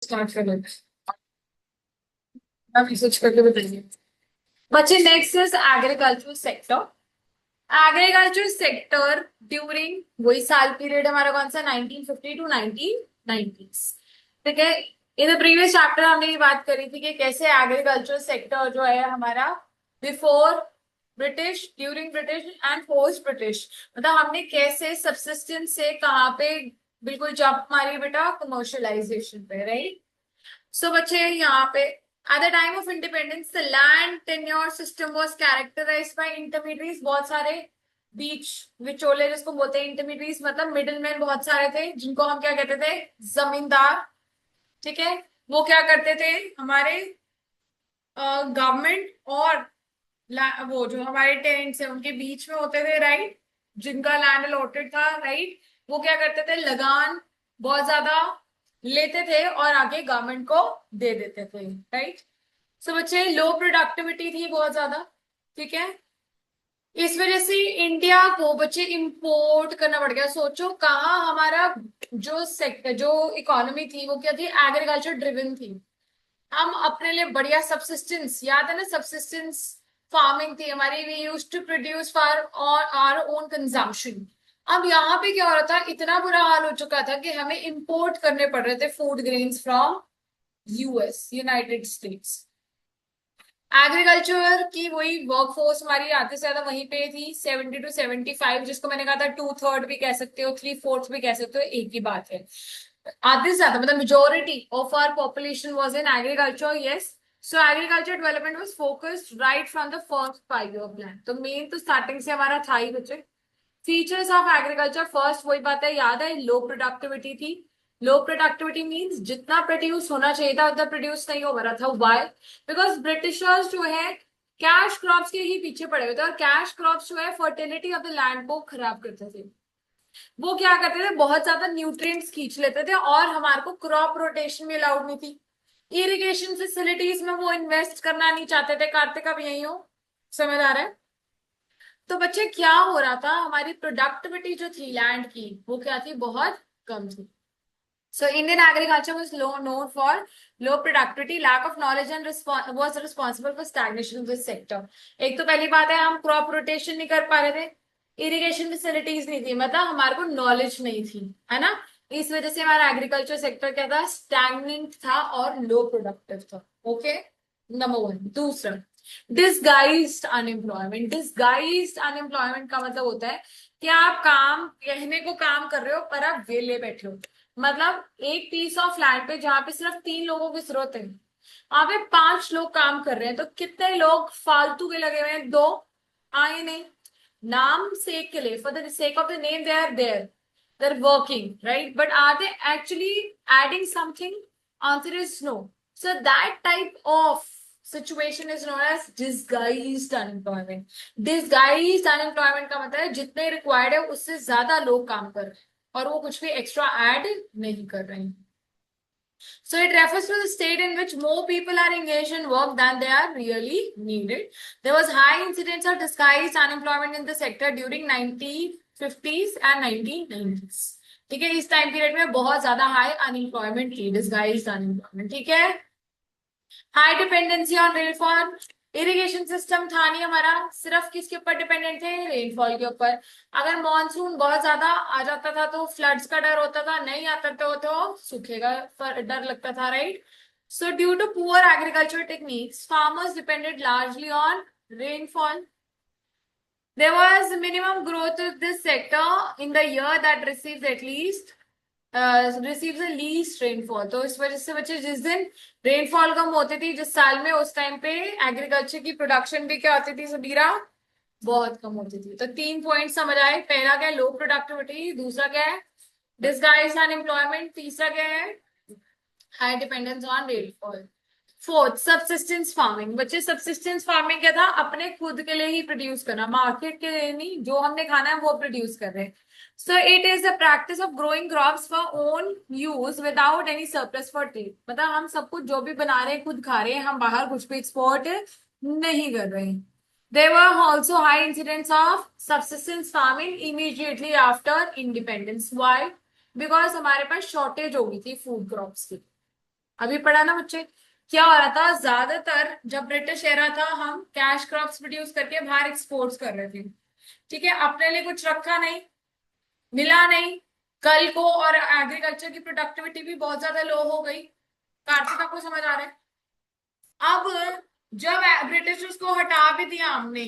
Start कर लेते हैं। आप रिसर्च करके बताइए। बच्चे next is agriculture sector. Agriculture sector during वही साल पीरियड हमारा कौन सा 1950 टू 1990। ठीक है। इन द प्रीवियस चैप्टर हमने ये बात करी थी कि कैसे एग्रीकल्चर सेक्टर जो है हमारा before British, during British and post British, मतलब हमने कैसे सबसिस्टेंस से कहाँ पे बिल्कुल जंप मारी बेटा, कमर्शियलाइजेशन पे, राइट। सो बच्चे यहाँ पे at the time of independence the land tenure system was characterised by intermediates, बहुत सारे बीच विचोले जिसको बोलते हैं इंटरमीडिएट्स, मतलब मिडिल मैन बहुत सारे थे जिनको हम क्या कहते थे, जमींदार। ठीक है। वो क्या करते थे, हमारे गवर्नमेंट और वो जो हमारे टेनेंट्स है उनके बीच में होते थे, राइट। जिनका लैंड अलॉटेड था, राइट, वो क्या करते थे, लगान बहुत ज्यादा लेते थे और आगे गवर्नमेंट को दे देते थे, राइट। सो बच्चे लो प्रोडक्टिविटी थी बहुत ज्यादा। ठीक है। इस वजह से इंडिया को बच्चे इंपोर्ट करना पड़ गया। सोचो कहाँ हमारा जो सेक्टर, जो इकोनॉमी थी वो क्या थी, एग्रीकल्चर ड्रिवन थी। हम अपने लिए बढ़िया सबसिस्टेंस, याद है ना, सबसिस्टेंस फार्मिंग थी हमारी, we use to produce for our own consumption. अब यहाँ पे क्या हो रहा था, इतना बुरा हाल हो चुका था कि हमें इंपोर्ट करने पड़ रहे थे food grains from US, United states. Agriculture की वही वर्कफोर्स हमारी आधे से ज्यादा वहीं पे थी, 70 to 75, जिसको मैंने कहा था 2/3 भी कह सकते हो, 3/4 भी कह सकते हो, एक ही बात है। आधे से ज्यादा मतलब majority of our population was in agriculture, yes. So agriculture development was focused right from the first 5 year plan. तो मेन तो स्टार्टिंग से हमारा था ही बच्चे। फीचर्स ऑफ एग्रीकल्चर, फर्स्ट वही बात है, याद है, लो प्रोडक्टिविटी थी। लो प्रोडक्टिविटी मींस जितना प्रोड्यूस होना चाहिए था उतना प्रोड्यूस नहीं हो रहा था। व्हाई? बिकॉज ब्रिटिशर्स जो है कैश क्रॉप्स के ही पीछे पड़े हुए थे, और कैश क्रॉप्स जो है फर्टिलिटी ऑफ द लैंड को खराब करते थे। वो क्या करते थे, बहुत ज्यादा न्यूट्रिएंट्स खींच लेते थे, और हमारे को क्रॉप रोटेशन भी अलाउड नहीं थी। इरिगेशन फैसिलिटीज में वो इन्वेस्ट करना नहीं चाहते थे। कार्तिक अब यही हो, समझ आ रहा है। तो बच्चे क्या हो रहा था, हमारी प्रोडक्टिविटी जो थी लैंड की वो क्या थी, बहुत कम थी। So Indian agriculture was low known for low productivity, lack of knowledge and was responsible for stagnation of this sector. एक तो पहली बात है, हम क्रॉप रोटेशन नहीं कर पा रहे थे, इरिगेशन फैसिलिटीज नहीं थी, मतलब हमारे को नॉलेज नहीं थी, है ना। इस वजह से हमारा एग्रीकल्चर सेक्टर क्या था, स्टैग्नेंट था और लो प्रोडक्टिव था। Okay, number one. दूसरा, डिसगाइज्ड अनएम्प्लॉयमेंट। डिसगाइज्ड अनएम्प्लॉयमेंट का मतलब होता है कि आप काम कहने को काम कर रहे हो पर आप वेले बैठे हो। मतलब एक पीस ऑफ लैंड पे जहां पे सिर्फ 3 लोगों की जरूरत है, वहां पे 5 लोग काम कर रहे हैं, तो कितने लोग फालतू के लगे हुए हैं, दो आए नहीं। नाम सेक के लिए, for the sake of the name they are working, right, but are they actually adding something? Answer is no. So that type of situation is known as disguised unemployment. Disguised unemployment का मतलब है जितने required है उससे ज्यादा लोग काम कर रहे हैं और वो कुछ भी एक्स्ट्रा ऐड नहीं कर रहे हैं। So it refers to the state in which more people are engaged in work than they are really needed. There was high incidence of disguised unemployment in the sector during 1950s and 1990s. ठीक है, इस time period में बहुत ज्यादा high unemployment थी, disguised unemployment. ठीक है। High dependency on rainfall, irrigation system था नहीं हमारा, सिर्फ किसके ऊपर डिपेंडेंट थे, रेनफॉल के ऊपर। अगर मॉनसून बहुत ज्यादा आ जाता था तो फ्लड्स का डर होता था, नहीं आता तो सूखेगा डर लगता था, right. So due to poor agriculture techniques farmers depended largely on rainfall. There was minimum growth of this sector in the year that receives the least rainfall। तो इस वजह से बच्चे जिस दिन रेनफॉल कम होती थी जिस साल में, उस टाइम पे एग्रीकल्चर की प्रोडक्शन भी क्या होती थी सबीरा, बहुत कम होती थी। तो 3 पॉइंट समझ आए। पहला क्या है, लो प्रोडक्टिविटी। दूसरा क्या है, डिसगाइज्ड अनएम्प्लॉयमेंट। तीसरा क्या है, high dependence on rainfall. Fourth, subsistence farming. बच्चे सबसिस्टेंस फार्मिंग क्या था, अपने खुद के लिए ही प्रोड्यूस करना, मार्केट के लिए नहीं, जो हमने खाना है वो प्रोड्यूस कर रहे हैं। So it is the practice of growing crops for own use without any surplus for trade. मतलब हम सब कुछ जो भी बना रहे हैं खुद खा रहे हैं, हम बाहर कुछ भी एक्सपोर्ट नहीं कर रहे हैं। There were also high incidents of subsistence farming immediately after independence. Why? Because हमारे पास शॉर्टेज हो गई थी फूड क्रॉप्स की। अभी पढ़ा ना बच्चे। क्या हो रहा था, ज्यादातर जब ब्रिटिश एरा था हम कैश क्रॉप्स प्रोड्यूस करके बाहर एक्सपोर्ट्स कर रहे थे। ठीक है, अपने लिए कुछ रखा नहीं, मिला नहीं कल को, और एग्रीकल्चर की प्रोडक्टिविटी भी बहुत ज्यादा लो हो गई। कार्तिक आपको समझ आ रहा है? अब जब ब्रिटिश को हटा भी दिया हमने,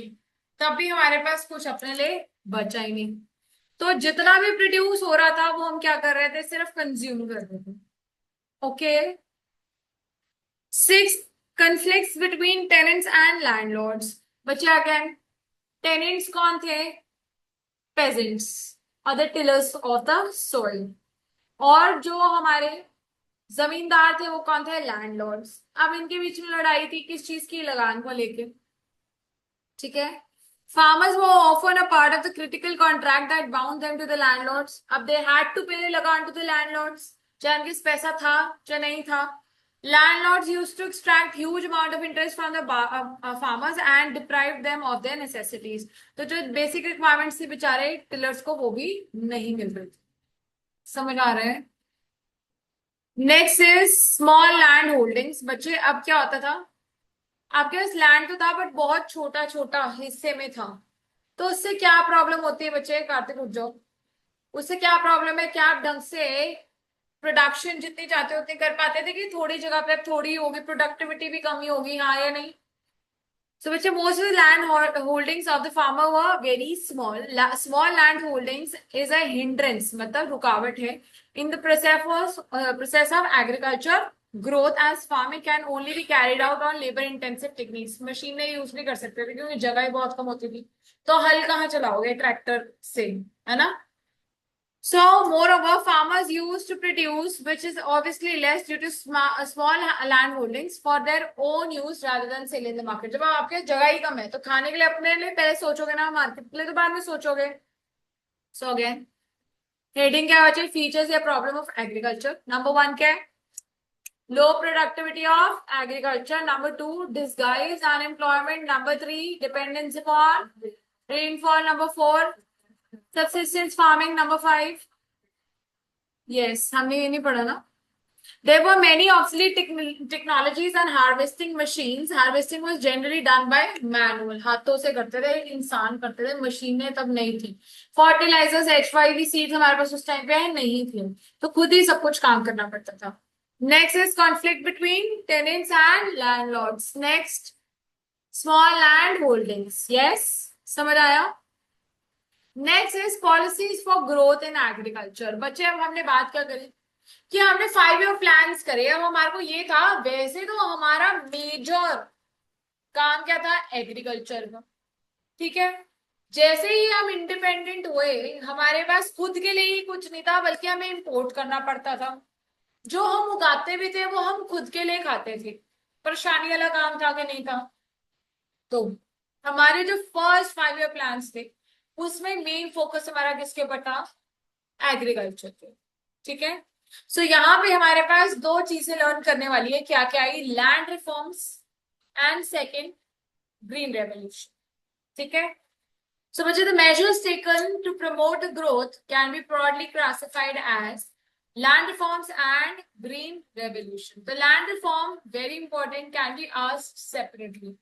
तब भी हमारे पास कुछ अपने लिए बचा ही नहीं। तो जितना भी प्रोड्यूस हो रहा था वो हम क्या कर रहे थे, सिर्फ कंज्यूम कर रहे थे। Okay. Six, conflicts between tenants and landlords. बच्चे अगेन, टेनेंट्स कौन थे? पेजेंट्स और the tillers of the soil. और जो हमारे जमींदार थे वो कौन थे? लैंडलॉर्ड्स। अब इनके बीच में लड़ाई थी किस चीज की? लगान को लेके। ठीक है। Farmers were often a part of the critical contract that bound them to the landlords. अब they had to pay लगान to the landlords, चाहे उनके पास पैसा था चाहे नहीं था। Landlords used to extract huge amount of interest from the farmers and deprive them of their necessities. तो जो basic requirements थी बेचारे टिलर्स को वो भी नहीं मिल रही थी। समझ आ रहे हैं? Next is small land holdings. बच्चे अब क्या होता था, आपके पास लैंड तो था बट बहुत छोटा छोटा हिस्से में था। तो उससे क्या प्रॉब्लम होती है बच्चे? कार्तिक उठ जाओ। उससे क्या प्रॉब्लम है? क्या आप ढंग से प्रोडक्शन जितनी चाहते हो उतनी कर पाते थे, कि थोड़ी जगह पे अब थोड़ी होगी, प्रोडक्टिविटी भी कमी होगी, हाँ या नहीं? So, which most of the land holdings of the farmer were very small. Small land holdings is a hindrance, मतलब रुकावट है in the process of agriculture growth, as farming can only be carried out on labor intensive techniques. मशीनें use नहीं कर सकते थे क्योंकि जगह ही बहुत कम होती थी। तो हल कहाँ चलाओगे? ट्रैक्टर से, है ना? So, moreover, farmers used to produce, which is obviously less due to small land holdings for their own use rather than sell in the market. जब आपके जगह ही कम है तो खाने के लिए अपने लिए पहले सोचोगे ना, मार्केट के लिए तो बाद में सोचोगे। So again, हेडिंग क्या बचे? फीचर्स या problem of agriculture. Number one क्या है? लो productivity of agriculture. Number two, disguise unemployment. Number three, dependence upon rainfall. Number four, subsistence farming. Number five, yes हमने ये नहीं पढ़ा ना। There were many obsolete technologies and harvesting machines. Harvesting was generally done by manual. हाथों से करते थे, इंसान करते थे, मशीनें तब नहीं थी। फर्टिलाइजर्स, HYV सीड्स हमारे पास उस टाइम पे नहीं थी, तो खुद ही सब कुछ काम करना पड़ता था। Next is conflict between tenants and landlords. Next, small land holdings. Yes, समझ आया? Next is policies for growth in agriculture. बच्चे अब हमने बात क्या करी कि हमने 5 ईयर प्लान्स करे। अब हमारे को ये था, वैसे तो हमारा मेजर काम क्या था? एग्रीकल्चर का। ठीक है। जैसे ही हम इंडिपेंडेंट हुए हमारे पास खुद के लिए ही कुछ नहीं था, बल्कि हमें इंपोर्ट करना पड़ता था। जो हम उगाते भी थे वो हम खुद के लिए खाते थे। परेशानी वाला काम था कि नहीं था? तो हमारे जो फर्स्ट 5 ईयर प्लान्स थे उसमें मेन फोकस हमारा किसके ऊपर था? एग्रीकल्चर पे। ठीक है। सो यहाँ पे हमारे पास दो चीजें लर्न करने वाली है। क्या क्या आई? Land reforms and second, green revolution. ठीक है। सो बच्चे, the measures taken to promote the growth can be broadly classified as land reforms and green revolution. तो land reform very important, can be asked separately,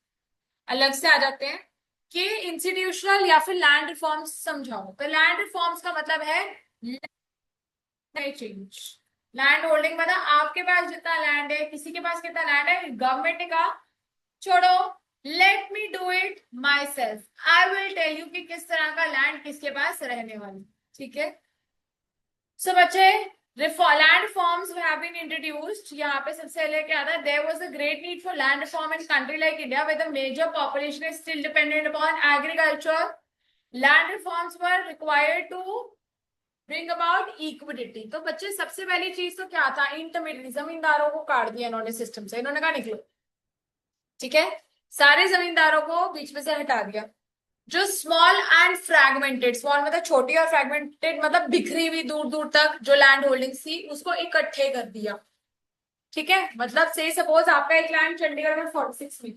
अलग से आ जाते हैं कि institutional या फिर लैंड रिफॉर्म्स समझाओ। तो लैंड रिफॉर्म्स का मतलब है चेंज। लैंड होल्डिंग मतलब आपके पास जितना लैंड है, किसी के पास कितना लैंड है, गवर्नमेंट ने कहा छोड़ो, let me do it myself, I will tell you कि किस तरह का लैंड किसके पास रहने वाली। ठीक है। सो बच्चे, land reforms have been introduced. यहाँ पे सबसे पहले क्या था? There was a great need for land reform in country like India, where the major population is still dependent upon agriculture. Land reforms were required to bring about equity. तो बच्चे सबसे पहली चीज तो क्या था? इंटरमीडिएट जमींदारों को काट दिया इन्होंने सिस्टम से। इन्होंने कहा निकलो। ठीक है। सारे जमींदारों को बीच में से हटा दिया। जो स्मॉल एंड फ्रैगमेंटेड, स्मॉल मतलब छोटी और फ्रैगमेंटेड मतलब बिखरी हुई दूर दूर तक जो लैंड होल्डिंग्स थी उसको इकट्ठे कर दिया। ठीक है। मतलब से सपोज आपका एक लैंड चंडीगढ़ में 46 में,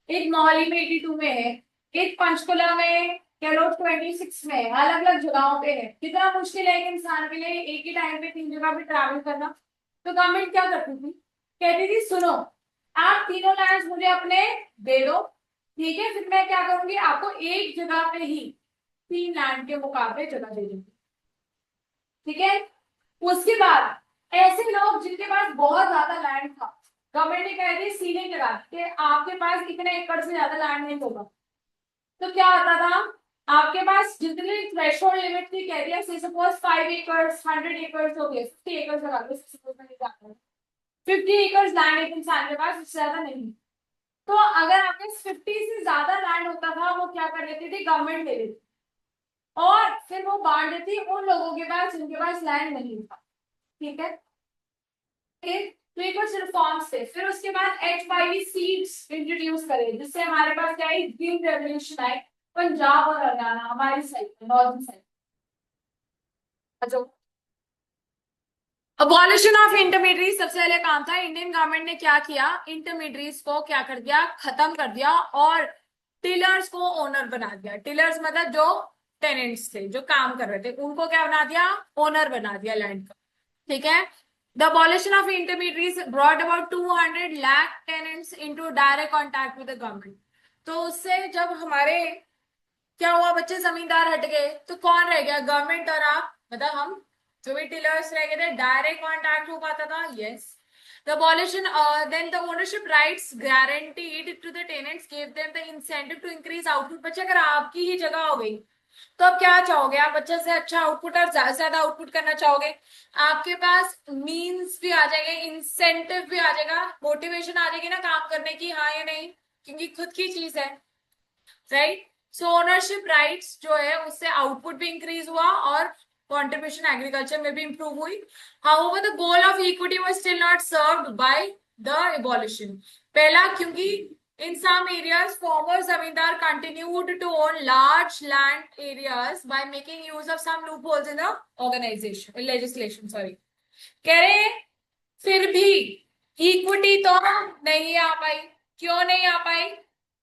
एक मोहाली में 82 में है, एक पंचकुला में कह लो 26 में, अलग अलग जगहों पे है। कितना मुश्किल है एक इंसान के लिए एक ही टाइम पे 3 जगह पे ट्रैवल करना। तो गवर्नमेंट क्या करती थी? कहती थी सुनो, आप तीनों लैंड मुझे अपने दे दो, ठीक है, फिर मैं क्या करूंगी, आपको एक जगह पे ही 3 लैंड के मुकाबले जगह दे दूंगी, ठीक है। उसके बाद ऐसे लोग जिनके पास बहुत ज्यादा लैंड था, गवर्नमेंट ने कह दी सीलिंग लगा कि आपके पास इतने एकड़ से ज्यादा लैंड नहीं होगा, तो क्या होता था, आपके पास जितनी थ्रेशोल्ड लिमिट थी, कह दिया से सपोज 5 एकड़ 100 एकड़ हो गए, 50 एकड़ लगा लो, सपोज मैंने जाना 50 एकड़ लैंड एक इंसान के पास, उससे ज्यादा नहीं। तो अगर आपके 50 से ज्यादा लैंड होता था, वो क्या कर लेती थी, गवर्नमेंट ले लेती और फिर वो बांट देती उन लोगों के पास जिनके पास लैंड नहीं था, ठीक है। तो ये कुछ रिफॉर्म्स थे। फिर उसके बाद HYV सीड्स इंट्रोड्यूस करे, जिससे हमारे पास क्या है, ग्रीन रेवोल्यूशन आए पंजाब और हरियाणा हमारी side, northern side. Abolition of intermediate सबसे पहले काम था, इंडियन गवर्नमेंट ने क्या किया, इंटरमीडिएट्स को क्या कर दिया, खत्म कर दिया और टिलर्स को ओनर बना दिया। टिलर्स मतलब जो टेनेंट्स थे, जो काम कर रहे थे, उनको क्या बना दिया, ओनर बना दिया लैंड का, ठीक है। The abolition of intermediaries brought about 200 lakh tenants into direct contact with the government। तो उससे जब हमारे क्या हुआ, बच्चे जमींदार हट गए तो कौन रह गया, गवर्नमेंट और आप, मतलब हम जो भी टिलर्स रह गए थे, डायरेक्ट कॉन्टैक्ट हो पाता था, yes. The abolition, then the ownership rights guaranteed to the tenants gave them the incentive to increase output। बच्चे अगर आपकी ही जगह हो गई तो अब क्या चाहोगे, आप बच्चे से अच्छा आउटपुट और ज्यादा से ज्यादा आउटपुट करना चाहोगे, आपके पास मीन्स भी आ जाएंगे, इंसेंटिव भी आ जाएगा, मोटिवेशन आ जाएगी ना काम करने की, हाँ या नहीं, क्योंकि खुद की चीज है, राइट। सो ओनरशिप राइट्स जो है उससे आउटपुट भी इंक्रीज हुआ और कंट्रीब्यूशन एग्रीकल्चर में भी इंप्रूव हुई। However the goal of equity was still not served by the abolition. पहला, क्योंकि in some areas former zamindar continued to own large land areas by making use of some loopholes in the organization legislation, sorry। कह रहे हैं फिर भी equity तो नहीं आ पाई, क्यों नहीं आ पाई,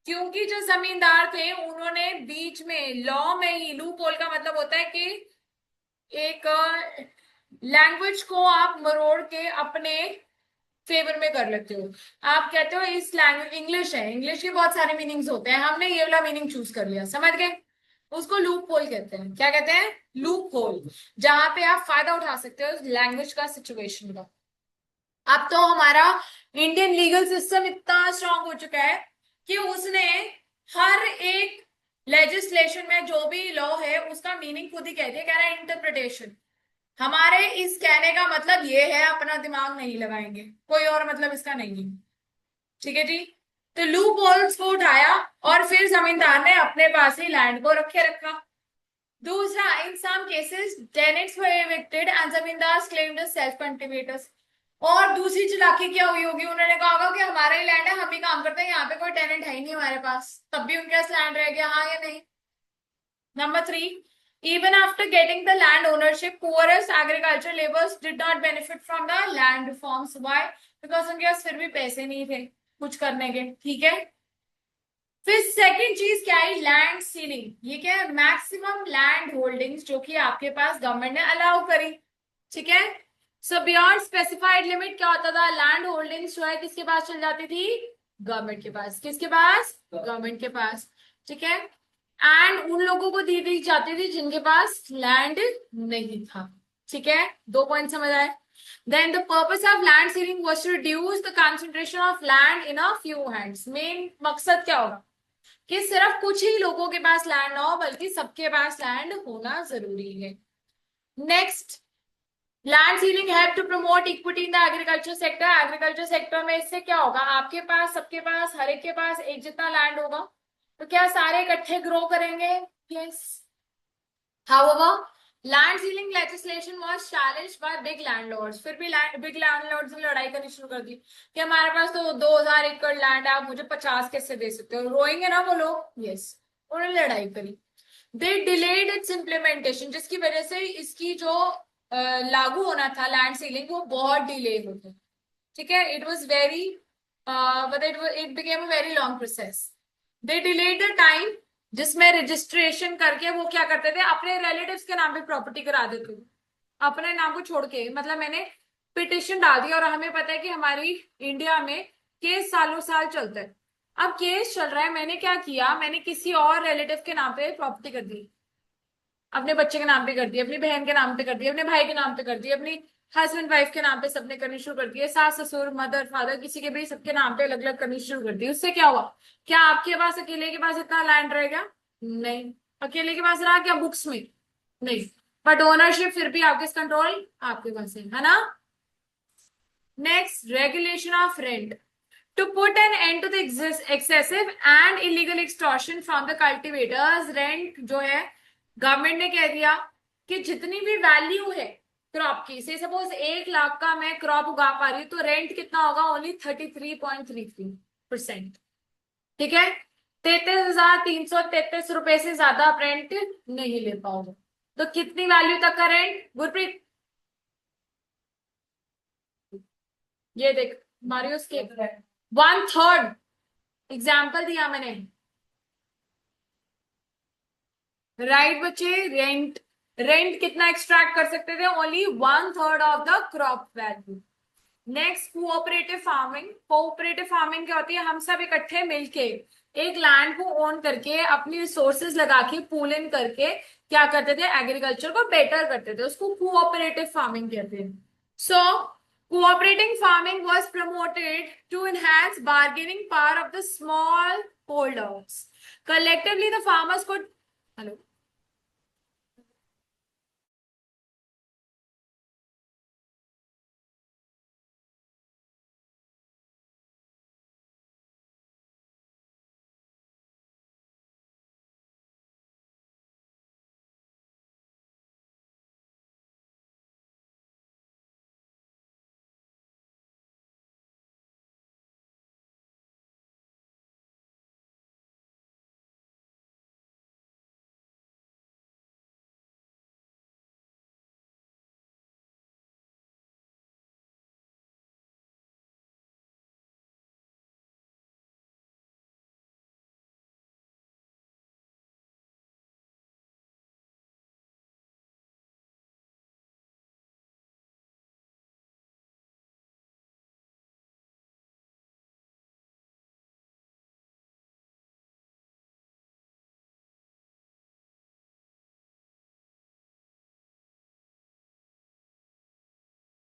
क्योंकि जो जमींदार थे उन्होंने बीच में लॉ में ही, लूप होल का मतलब होता है कि एक लैंग्वेज को आप मरोड़ के अपने फेवर में कर लेते हो। आप कहते हो इस लैंग्वेज, इंग्लिश है, इंग्लिश के बहुत सारे मीनिंग्स होते हैं, हमने ये वाला मीनिंग चूज कर लिया, समझ गए, उसको लूप होल कहते हैं। क्या कहते हैं, लूप होल, जहां पे आप फायदा उठा सकते हो लैंग्वेज का, सिचुएशन का। अब तो हमारा इंडियन लीगल सिस्टम इतना स्ट्रांग हो चुका है कि उसने हर एक लेजिस्लेशन में जो भी लॉ है उसका मीनिंग खुद ही कह दिया, कह रहा है इंटरप्रिटेशन। हमारे इस कहने का मतलब ये है, अपना दिमाग नहीं लगाएंगे, कोई और मतलब इसका नहीं है, ठीक है जी। तो लूप होल्स को उठाया और फिर जमींदार ने अपने पास ही लैंड को रखे रखा। दूसरा, in some cases tenants were evicted and zamindars claimed as self contributors. और दूसरी चालाकी क्या हुई होगी, उन्होंने कहा होगा कि हमारा ही लैंड है, हम ही काम करते हैं, यहाँ पे कोई टेनेंट है ही नहीं हमारे पास, तब भी उनके पास लैंड रह गया, हाँ या नहीं। Number 3, even after getting the land ownership, poorest agricultural laborers did not benefit from the land reforms। Why? Because उनके पास फिर भी पैसे नहीं थे कुछ करने के, ठीक है। फिर सेकंड चीज क्या है, लैंड सीलिंग। ये क्या है, मैक्सिमम लैंड होल्डिंग्स जो कि आपके पास गवर्नमेंट ने अलाउ करी, ठीक है। सो बियॉन्ड स्पेसिफाइड लिमिट क्या होता था, लैंड होल्डिंग्स जो है किसके पास चल जाती थी, गवर्नमेंट के पास, किसके पास, गवर्नमेंट के पास, ठीक है। एंड उन लोगों को दी दी जाती थी जिनके पास लैंड नहीं था, ठीक है। 2 पॉइंट समझ आए। Then the purpose of land sealing was to reduce the concentration of land in a few hands। Main मकसद क्या होगा कि सिर्फ कुछ ही लोगों के पास लैंड ना हो, बल्कि सबके पास लैंड होना जरूरी है। Next, land ceiling help to promote equity in the agriculture sector. Agriculture sector में इससे क्या होगा, आपके पास, सबके पास, हर एक के पास एक जितना लैंड होगा, तो क्या सारे इकट्ठे ग्रो करेंगे, yes. However, land sealing legislation was challenged by big landlords। फिर भी बिग लैंडलॉर्ड्स ने लड़ाई करनी शुरू कर दी कि हमारे पास तो 2000 एकड़ लैंड है, आप मुझे 50 कैसे दे सकते हो, रोएंगे ना वो लोग, यस। उन्होंने लड़ाई करी। दे डिलेड इट्स इम्प्लीमेंटेशन, जिसकी वजह से इसकी जो लागू होना था लैंड सीलिंग, वो बहुत डिले हो गया, ठीक है। It was very it became a very long process. They delayed the time जिसमें रजिस्ट्रेशन करके वो क्या करते थे, अपने रिलेटिव्स के नाम पे प्रॉपर्टी करा देते थे, अपने नाम को छोड़ के, मतलब मैंने पिटिशन डाल दिया, और हमें पता है कि हमारी इंडिया में केस सालों साल चलता है। अब केस चल रहा है, मैंने क्या किया, मैंने किसी और रिलेटिव के नाम पे प्रॉपर्टी कर दी, अपने बच्चे के नाम पे कर दी, अपनी बहन के नाम पे कर दी, अपने भाई के नाम पे कर दी, अपनी हस्बैंड वाइफ के नाम पे सबने करनी शुरू कर दी, सास ससुर मदर फादर किसी के भी सबके नाम पे अलग अलग करनी शुरू कर दी। उससे क्या हुआ? क्या आपके पास अकेले के पास इतना लैंड रहेगा? नहीं। अकेले के पास रहा क्या बुक्स में? नहीं। बट ओनरशिप फिर भी आपके कंट्रोल आपके पास है ना? Next, regulation of rent. To put an end to the excessive and illegal extortion from the cultivators, rent जो है गवर्नमेंट ने कह दिया कि जितनी भी वैल्यू है क्रॉप की, से सपोज 1 लाख का मैं क्रॉप उगा पा रही हूँ, तो रेंट कितना होगा? ओनली 33.33%। ठीक है, 33,333 रुपए से ज्यादा आप रेंट नहीं ले पाओगे। तो कितनी वैल्यू तक का रेंट गुरप्रीत? ये देख मारियो स्केप, 1/3 एग्जाम्पल दिया मैंने। राइट बच्चे, रेंट, रेंट कितना एक्सट्रैक्ट कर सकते थे? Only 1/3 of the crop value. Next, cooperative farming. Cooperative farming क्या होती है? हम सब इकट्ठे मिलके एक लैंड को ओन करके अपनी रिसोर्सेज लगा के पूल इन करके क्या करते थे? एग्रीकल्चर को बेटर करते थे, उसको कोऑपरेटिव फार्मिंग कहते हैं। सो cooperating farming was promoted to enhance bargaining power of the small holders. Collectively, the farmers could. Hello.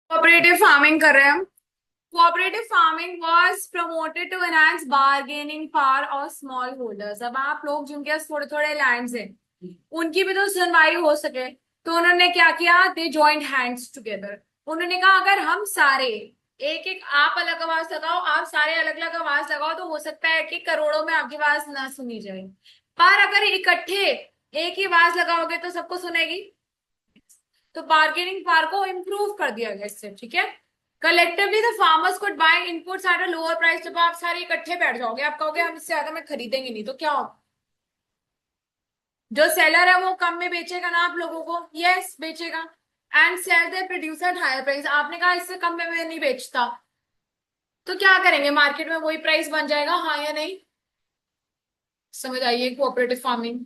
Cooperative farming कर रहे हैं हम। Cooperative farming was promoted to enhance bargaining power of small holders. अब आप लोग जिनके पास थोड़े थोड़े लैंड्स हैं, उनकी भी तो सुनवाई हो सके, तो उन्होंने क्या किया? दे जॉइंट हैंड्स टुगेदर। उन्होंने कहा अगर हम सारे एक एक, आप अलग आवाज लगाओ, आप सारे अलग अलग आवाज लगाओ, तो हो सकता है कि करोड़ों में आपकी आवाज ना सुनी जाए, पर अगर इकट्ठे एक ही आवाज लगाओगे तो सबको सुनेगी। तो बार्गेनिंग पावर को इंप्रूव कर दिया गया इससे। ठीक है, collectively the farmers could bye inputs at a lower price. जब आप सारे इकट्ठे बैठ जाओगे, आप कहोगे हम इससे ज्यादा में खरीदेंगे नहीं, तो क्या होगा? जो सेलर है वो कम में बेचेगा ना आप लोगों को? यस, बेचेगा। And sell they produce at higher price. आपने कहा इससे कम में मैं नहीं बेचता, तो क्या करेंगे? मार्केट में वही प्राइस बन जाएगा, हाँ या नहीं? समझ आइए कोऑपरेटिव फार्मिंग।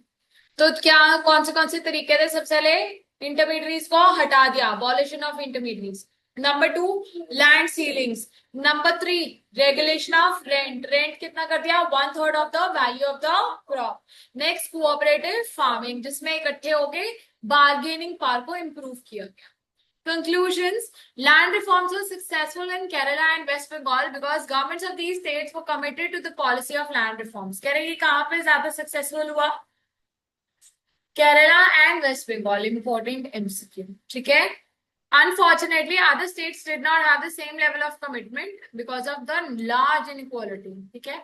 तो क्या कौन से तरीके थे? सबसे पहले इंटरमीडियरीज को हटा दिया, abolition of intermediaries. Number 2, land ceilings. Number 3, regulation of rent. Rent कितना कर दिया? 1/3 of the value of the crop. Next, cooperative farming, जिसमें इकट्ठे होके बार्गेनिंग पावर को इंप्रूव किया गया। Conclusions: Land reforms were successful in Kerala and West Bengal because governments of these states were committed to the policy of land reforms. कह रहे हैं कि कहाँ पे ज्यादा सक्सेसफुल हुआ? Kerala and West Bengal. Important MCQ. ठीक है, unfortunately other states did not have the same level of commitment because of the large inequality. ठीक है,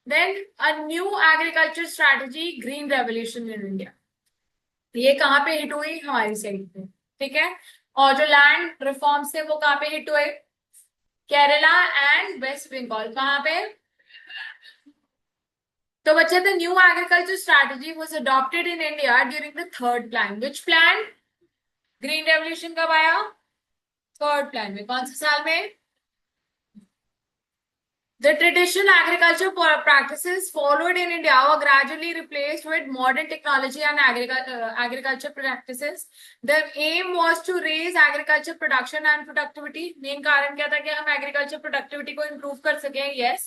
then a new agriculture strategy, green revolution in India, ये कहाँ पे हिट हुई? हमारी साइड पे। ठीक है, और जो लैंड रिफॉर्म्स थे वो कहाँ पे हिट हुए? केरला एंड वेस्ट बंगाल। कहाँ पे? तो बच्चे, the new agriculture strategy was adopted in India during the third plan. Which plan? Green revolution कब आया? थर्ड प्लान में। कौन से साल में? The traditional agriculture practices followed in India were gradually replaced with modern technology and agriculture practices. The aim was to raise agriculture production and productivity. Main कारण क्या था कि हम agriculture productivity को improve कर सकें? Yes.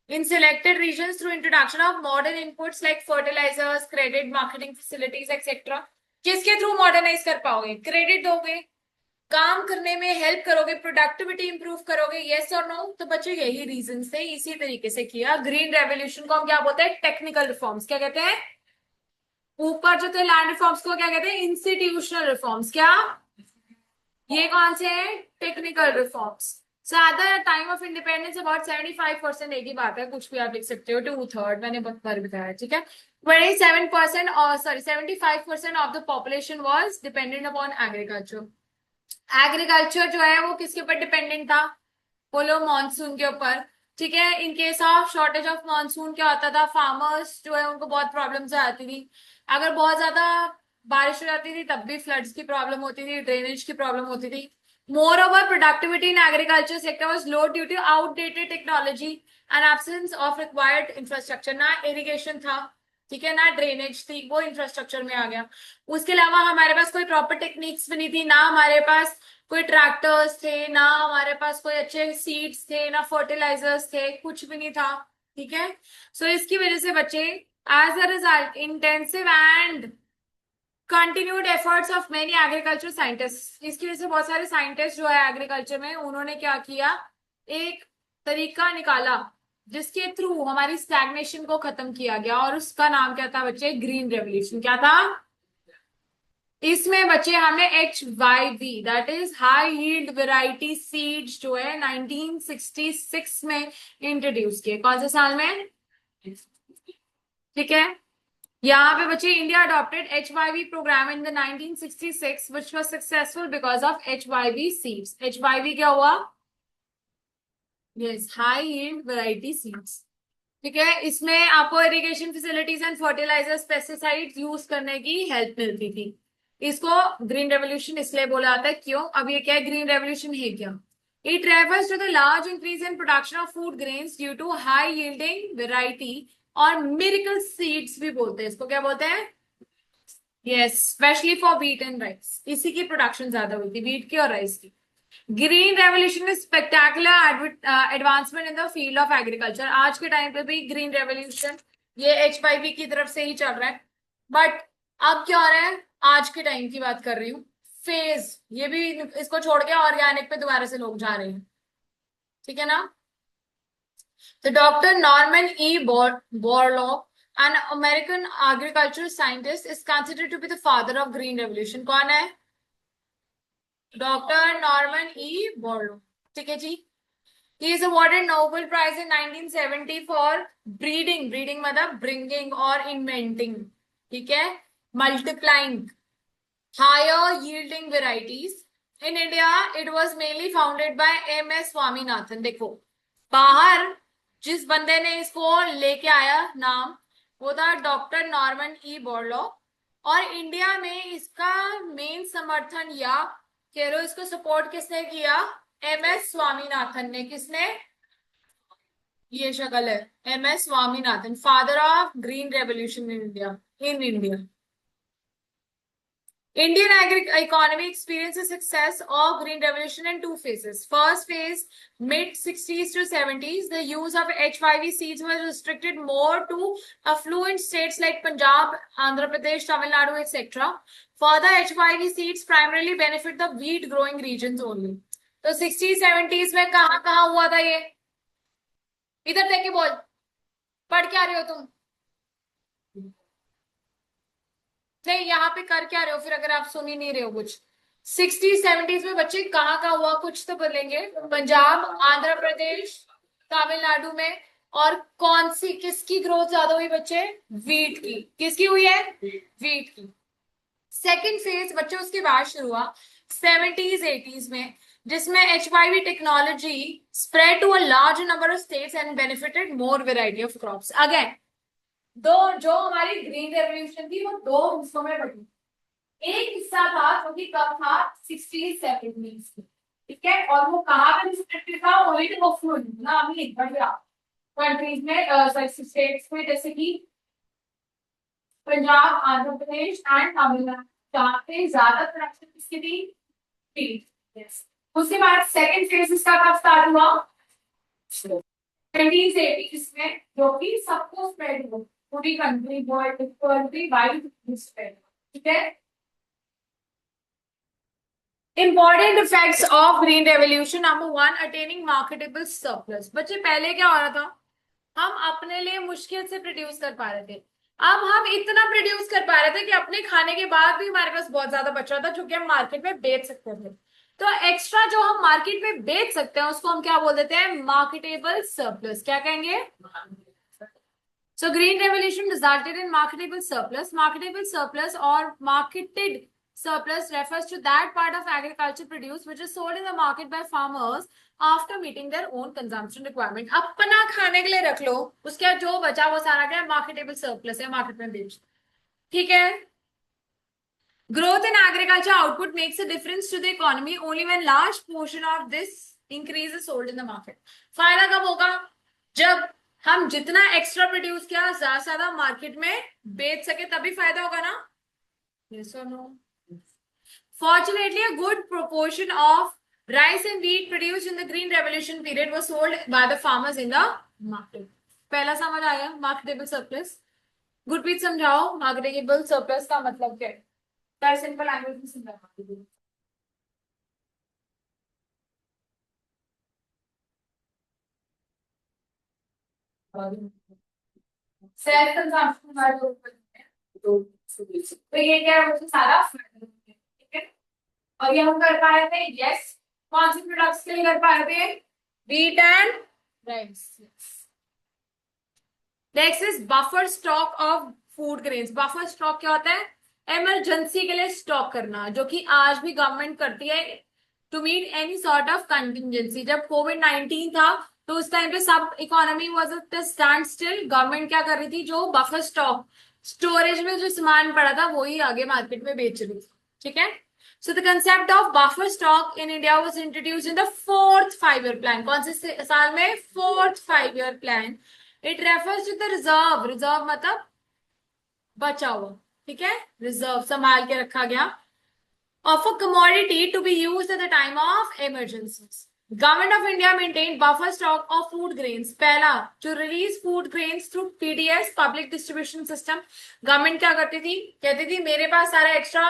In selected regions through introduction of modern inputs like fertilizers, credit, marketing facilities, etc. किसके through modernise कर पाओगे? क्रेडिट दोगे, काम करने में हेल्प करोगे, प्रोडक्टिविटी इंप्रूव करोगे, यस और नो? तो बच्चों यही रीजन थे, इसी तरीके से किया। ग्रीन रेवोल्यूशन को हम क्या बोलते हैं? Technical reforms. क्या कहते हैं? ऊपर जो थे लैंड रिफॉर्म्स को क्या कहते हैं? Institutional reforms. क्या? ये कौन से हैं? Technical reforms. So at the time of independence about 75%, एक ही बात है, कुछ भी आप लिख सकते हो, 2/3 मैंने बहुत बार बताया, ठीक है। 27% और sorry 75% of the population was dependent upon agriculture. Agriculture जो है वो किसके ऊपर डिपेंडेंट था? बोलो, मॉनसून के ऊपर, ठीक है। In case of shortage of monsoon क्या होता था? फार्मर्स जो है उनको बहुत प्रॉब्लम्स आती थी। अगर बहुत ज्यादा बारिश हो जाती थी तब भी फ्लड्स की प्रॉब्लम होती थी, ड्रेनेज की प्रॉब्लम होती थी। Moreover productivity in agriculture sector was low due to outdated technology and absence of required infrastructure. ना इरिगेशन था, ठीक है, ना ड्रेनेज थी, वो इंफ्रास्ट्रक्चर में आ गया। उसके अलावा हमारे पास कोई प्रॉपर टेक्निक्स भी नहीं थी, ना हमारे पास कोई ट्रैक्टर्स थे, ना हमारे पास कोई अच्छे सीड्स थे, ना फर्टिलाइजर्स थे, कुछ भी नहीं था, ठीक है। सो इसकी वजह से बच्चे, as a result intensive and continued efforts of many agriculture scientist, इसकी वजह से बहुत सारे साइंटिस्ट जो है एग्रीकल्चर में, उन्होंने क्या किया? एक तरीका निकाला जिसके थ्रू हमारी स्टैग्नेशन को खत्म किया गया, और उसका नाम क्या था बच्चे? Green revolution. क्या था? इसमें बच्चे हमने HYV that is high yield variety seeds जो है 1966 में इंट्रोड्यूस किए। कौन से साल में? ठीक है। यहाँ पे बच्चे India adopted HYV programme in the 1966 which was successful because of HYV seeds. HYV क्या हुआ? Yes, high yield variety seeds, ठीक है। इसमें आपको irrigation facilities and fertilisers, pesticides use करने की हेल्प मिलती थी। इसको ग्रीन रेवोल्यूशन इसलिए बोला जाता है, क्यों? अब ये क्या है? ग्रीन रेवोल्यूशन है क्या? It refers to the large increase in production of food grains due to high yielding variety, और मिरेकल सीड्स भी बोलते हैं इसको। क्या बोलते हैं? Yes, specially for wheat and rice. इसी की प्रोडक्शन ज्यादा हुई थी, व्हीट की और राइस की। Green revolution is spectacular advancement in the field of agriculture. आज के टाइम पे भी ग्रीन रेवोल्यूशन ये HYV की तरफ से ही चल रहा है, बट अब क्या हो रहा है? आज के टाइम की बात कर रही हूँ। फेज, ये भी इसको छोड़ के ऑर्गेनिक पे दोबारा से लोग जा रहे हैं, ठीक है ना। तो doctor Norman E Borlaug, an American agricultural scientist, is considered to be the father of green revolution. कौन है? डॉक्टर नॉर्मन ई बोरलॉग, ठीक है जी। He is awarded Nobel Prize in 1970 for breeding, breeding मतलब bringing और inventing, ठीक है, multiplying higher yielding varieties. In India, it was mainly founded by M.S. Swaminathan. देखो, बाहर जिस बंदे ने इसको लेके आया नाम, वो था डॉक्टर नॉर्मन ई बोरलॉ, और इंडिया में इसका मेन समर्थन या कह लो इसको सपोर्ट किसने किया? MS स्वामीनाथन ने। किसने? ये शक्ल है, MS Swaminathan, father of green revolution in India. In India, Indian economy experienced the success of Green Revolution in two phases. First phase, mid-60s to 70s, the use of HYV seeds was restricted more to affluent states like Punjab, Andhra Pradesh, Tamil Nadu, etc. Further, HYV seeds primarily benefit the wheat growing regions only. तो 60s-70s में कहाँ कहाँ हुआ था ये? इधर देख के बोल, पढ़ क्या रहे हो तुम? नहीं, यहाँ पे कर क्या रहे हो फिर, अगर आप सुन ही नहीं रहे हो कुछ? 60s-70s में बच्चे कहाँ का हुआ, कुछ तो बोलेंगे। पंजाब, आंध्र प्रदेश, तमिलनाडु में। और कौन सी, किसकी ग्रोथ ज्यादा हुई बच्चे? व्हीट की। किसकी हुई है? व्हीट की। सेकेंड फेज बच्चे उसके बाद शुरू हुआ 70s-80s में, जिसमें HYV technology spread to a large number of states and benefited more variety of crops. Again, दो जो हमारी ग्रीन रेवोल्यूशन थी वो दो हिस्सों में बटी। एक हिस्सा था जो कि कब था? 60s-70s। ठीक है, और वो कहाँ पे रिस्ट्रिक्टेड था, ओनली टू अफ्लुएंट ना, अभी बढ़िया कंट्रीज में, स्टेट्स में, जैसे कि पंजाब, आंध्र प्रदेश एंड तमिलनाडु, जहाँ पे ज्यादा प्रोडक्शन किसकी थी, टी। यस। उसके बाद सेकंड फेज इसका कब स्टार्ट हुआ, 1980s में, जो कि सबको स्प्रेड हुआ, पूरी कंट्री वर्ल्ड वाइड स्प्रेड, ठीक है। Important effects of green revolution, number one, attaining marketable surplus। बच्चे पहले क्या हो रहा था, हम अपने लिए मुश्किल से प्रोड्यूस कर पा रहे थे, अब हम इतना प्रोड्यूस कर पा रहे थे कि अपने खाने के बाद भी हमारे पास बहुत ज्यादा बच रहा था, जो कि हम मार्केट में बेच सकते थे। तो एक्स्ट्रा जो हम मार्केट में बेच सकते हैं उसको हम क्या बोल देते हैं, मार्केटेबल सरप्लस। क्या कहेंगे, so green revolution resulted in marketable surplus। Marketable surplus or marketed surplus refers to that part of agriculture produce which is sold in the market by farmers after meeting their own consumption requirement। अपना खाने के लिए रख लो, उसके बाद जो बचा वो सारा क्या है, मार्केटेबल सरप्लस है, मार्केट में बेच। ठीक है। Growth in agriculture output makes a difference to the economy only when large portion of this increase is sold in the market। फायदा कब होगा, जब हम जितना एक्स्ट्रा प्रोड्यूस किया ज्यादा से ज्यादा मार्केट में बेच सके, तभी फायदा होगा ना। yes or no? Fortunately, a good proportion of rice and wheat produced in the green revolution period was sold by the farmers in the market। पहला समझ आया, मार्केटेबल सरप्लस। गुरप्रीत समझाओ मार्केटेबल सरप्लस का मतलब क्या है, सिंपल लैंग्वेज में समझा। सेल्फ कंजम्पशन वाले तो ये क्या है, मुझे सारा ठीक है। और ये हम कर पा रहे थे, यस। कौन से प्रोडक्ट्स के लिए कर पा रहे थे, wheat and rice. Next is buffer stock of food grains. Buffer stock क्या होता है, इमरजेंसी के लिए स्टॉक करना, जो कि आज भी गवर्नमेंट करती है to meet any sort of contingency. जब कोविड-19 था तो उस टाइम पे सब economy was at standstill, government क्या कर रही थी, जो बफर स्टॉक स्टोरेज में जो सामान पड़ा था वही आगे मार्केट में बेच रही थी। ठीक है। So the concept of buffer stock in India was introduced in the fourth five-year plan। कौन से साल में, fourth five-year plan। It refers to the reserve। reserve मतलब बचा हुआ, ठीक है, रिजर्व संभाल के रखा गया, of a commodity to be used at the time of emergencies। Government of India maintained buffer stock of food grains। पहला, to release food grains through PDS, public distribution system। Government क्या करती थी, कहती थी मेरे पास सारा एक्स्ट्रा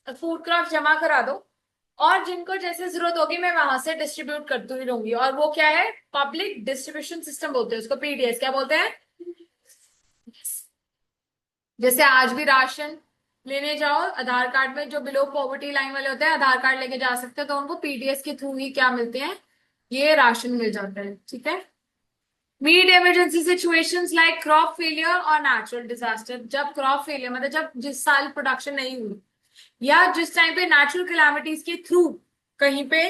फूड क्रॉप जमा करा दो, और जिनको जैसे जरूरत होगी मैं वहां से डिस्ट्रीब्यूट करती ही रहूंगी। और वो क्या है, पब्लिक डिस्ट्रीब्यूशन सिस्टम बोलते हैं उसको, पीडीएस क्या बोलते हैं। जैसे आज भी राशन लेने जाओ, आधार कार्ड में जो बिलो पॉवर्टी लाइन वाले होते हैं आधार कार्ड लेके जा सकते हैं, तो उनको पीडीएस के थ्रू ही क्या मिलते हैं, ये राशन मिल जाता है। ठीक है। Meet emergency situations like crop failure और नेचुरल डिजास्टर। जब क्रॉप फेलियर मतलब जब जिस साल प्रोडक्शन नहीं हुई, या जिस टाइम पे नेचुरल कैलामिटीज के थ्रू कहीं पे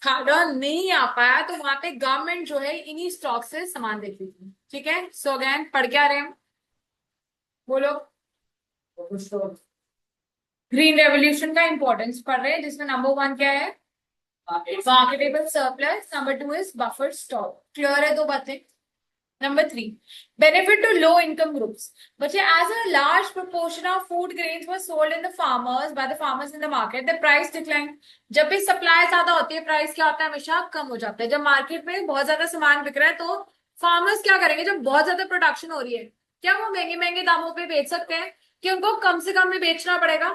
खाना नहीं आ पाया, तो वहां पे गवर्नमेंट जो है इन्हीं स्टॉक से सामान देती थी। ठीक है। सो अगेन पढ़ क्या रहे हैं, बोलो। ग्रीन रेवोल्यूशन का इंपॉर्टेंस पढ़ रहे हैं, जिसमें नंबर वन क्या है, marketable surplus, number two is buffer stock. Clear है दो बातें। Number three, benefit to low income groups. बच्चे, as a large proportion of food grains were sold in the farmers by the farmers in the market, the price decline. जब भी supply ज्यादा होती है, price क्या होता है, हमेशा कम हो जाता है। जब मार्केट में बहुत ज्यादा सामान बिक रहा है तो फार्मर्स क्या करेंगे, जब बहुत ज्यादा प्रोडक्शन हो रही है, क्या वो महंगे महंगे दामों पे बेच सकते हैं, कि उनको कम से कम में बेचना पड़ेगा,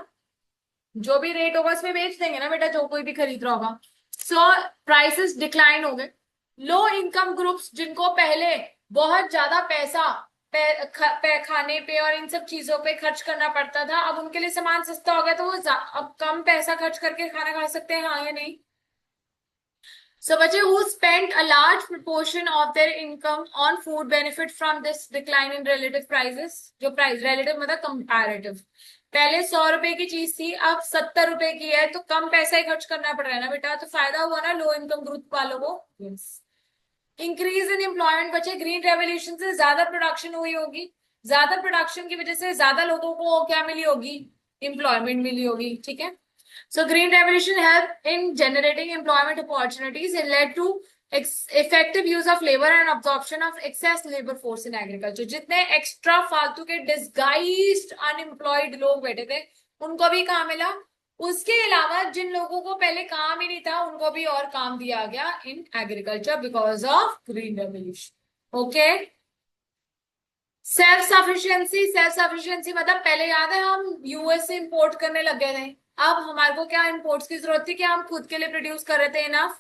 जो भी रेट होगा उसमें बेच देंगे ना बेटा, जो कोई भी खरीद रहा होगा। सो प्राइसेस डिक्लाइन हो गए। लो इनकम ग्रुप्स, जिनको पहले बहुत ज्यादा पैसा खाने पे और इन सब चीजों पे खर्च करना पड़ता था, अब उनके लिए सामान सस्ता हो गया, तो वो अब कम पैसा खर्च करके खाना खा सकते हैं, हाँ या नहीं। So, बच्चे, who spent a large proportion of their income on food benefit from this decline in relative prices। जो प्राइस relative मतलब comparative, पहले 100 रुपए की चीज थी, अब 70 रुपए की है, तो कम पैसा ही खर्च करना पड़ रहा है ना बेटा, तो फायदा हुआ ना लो इनकम ग्रुप वालों को। yes। Increase in employment. बच्चे, ग्रीन रेवोल्यूशन से ज्यादा प्रोडक्शन हुई होगी, ज्यादा प्रोडक्शन की वजह से ज्यादा लोगों को क्या मिली होगी, एम्प्लॉयमेंट मिली होगी। ठीक है। So green revolution helped in generating employment opportunities and led to effective use of labor and absorption of excess labor force in agriculture. जितने एक्स्ट्रा फालतू के डिस्गाइज्ड अनएम्प्लॉयड लोग बैठे थे उनको भी काम मिला. उसके अलावा जिन लोगों को पहले काम ही नहीं था उनको भी और काम दिया गया in agriculture because of green revolution. Okay. Self sufficiency मतलब पहले याद है हम यूएस से इंपोर्ट करने लग गए थे. अब हमारे को क्या इंपोर्ट्स की जरूरत थी कि हम खुद के लिए प्रोड्यूस कर रहे थे enough.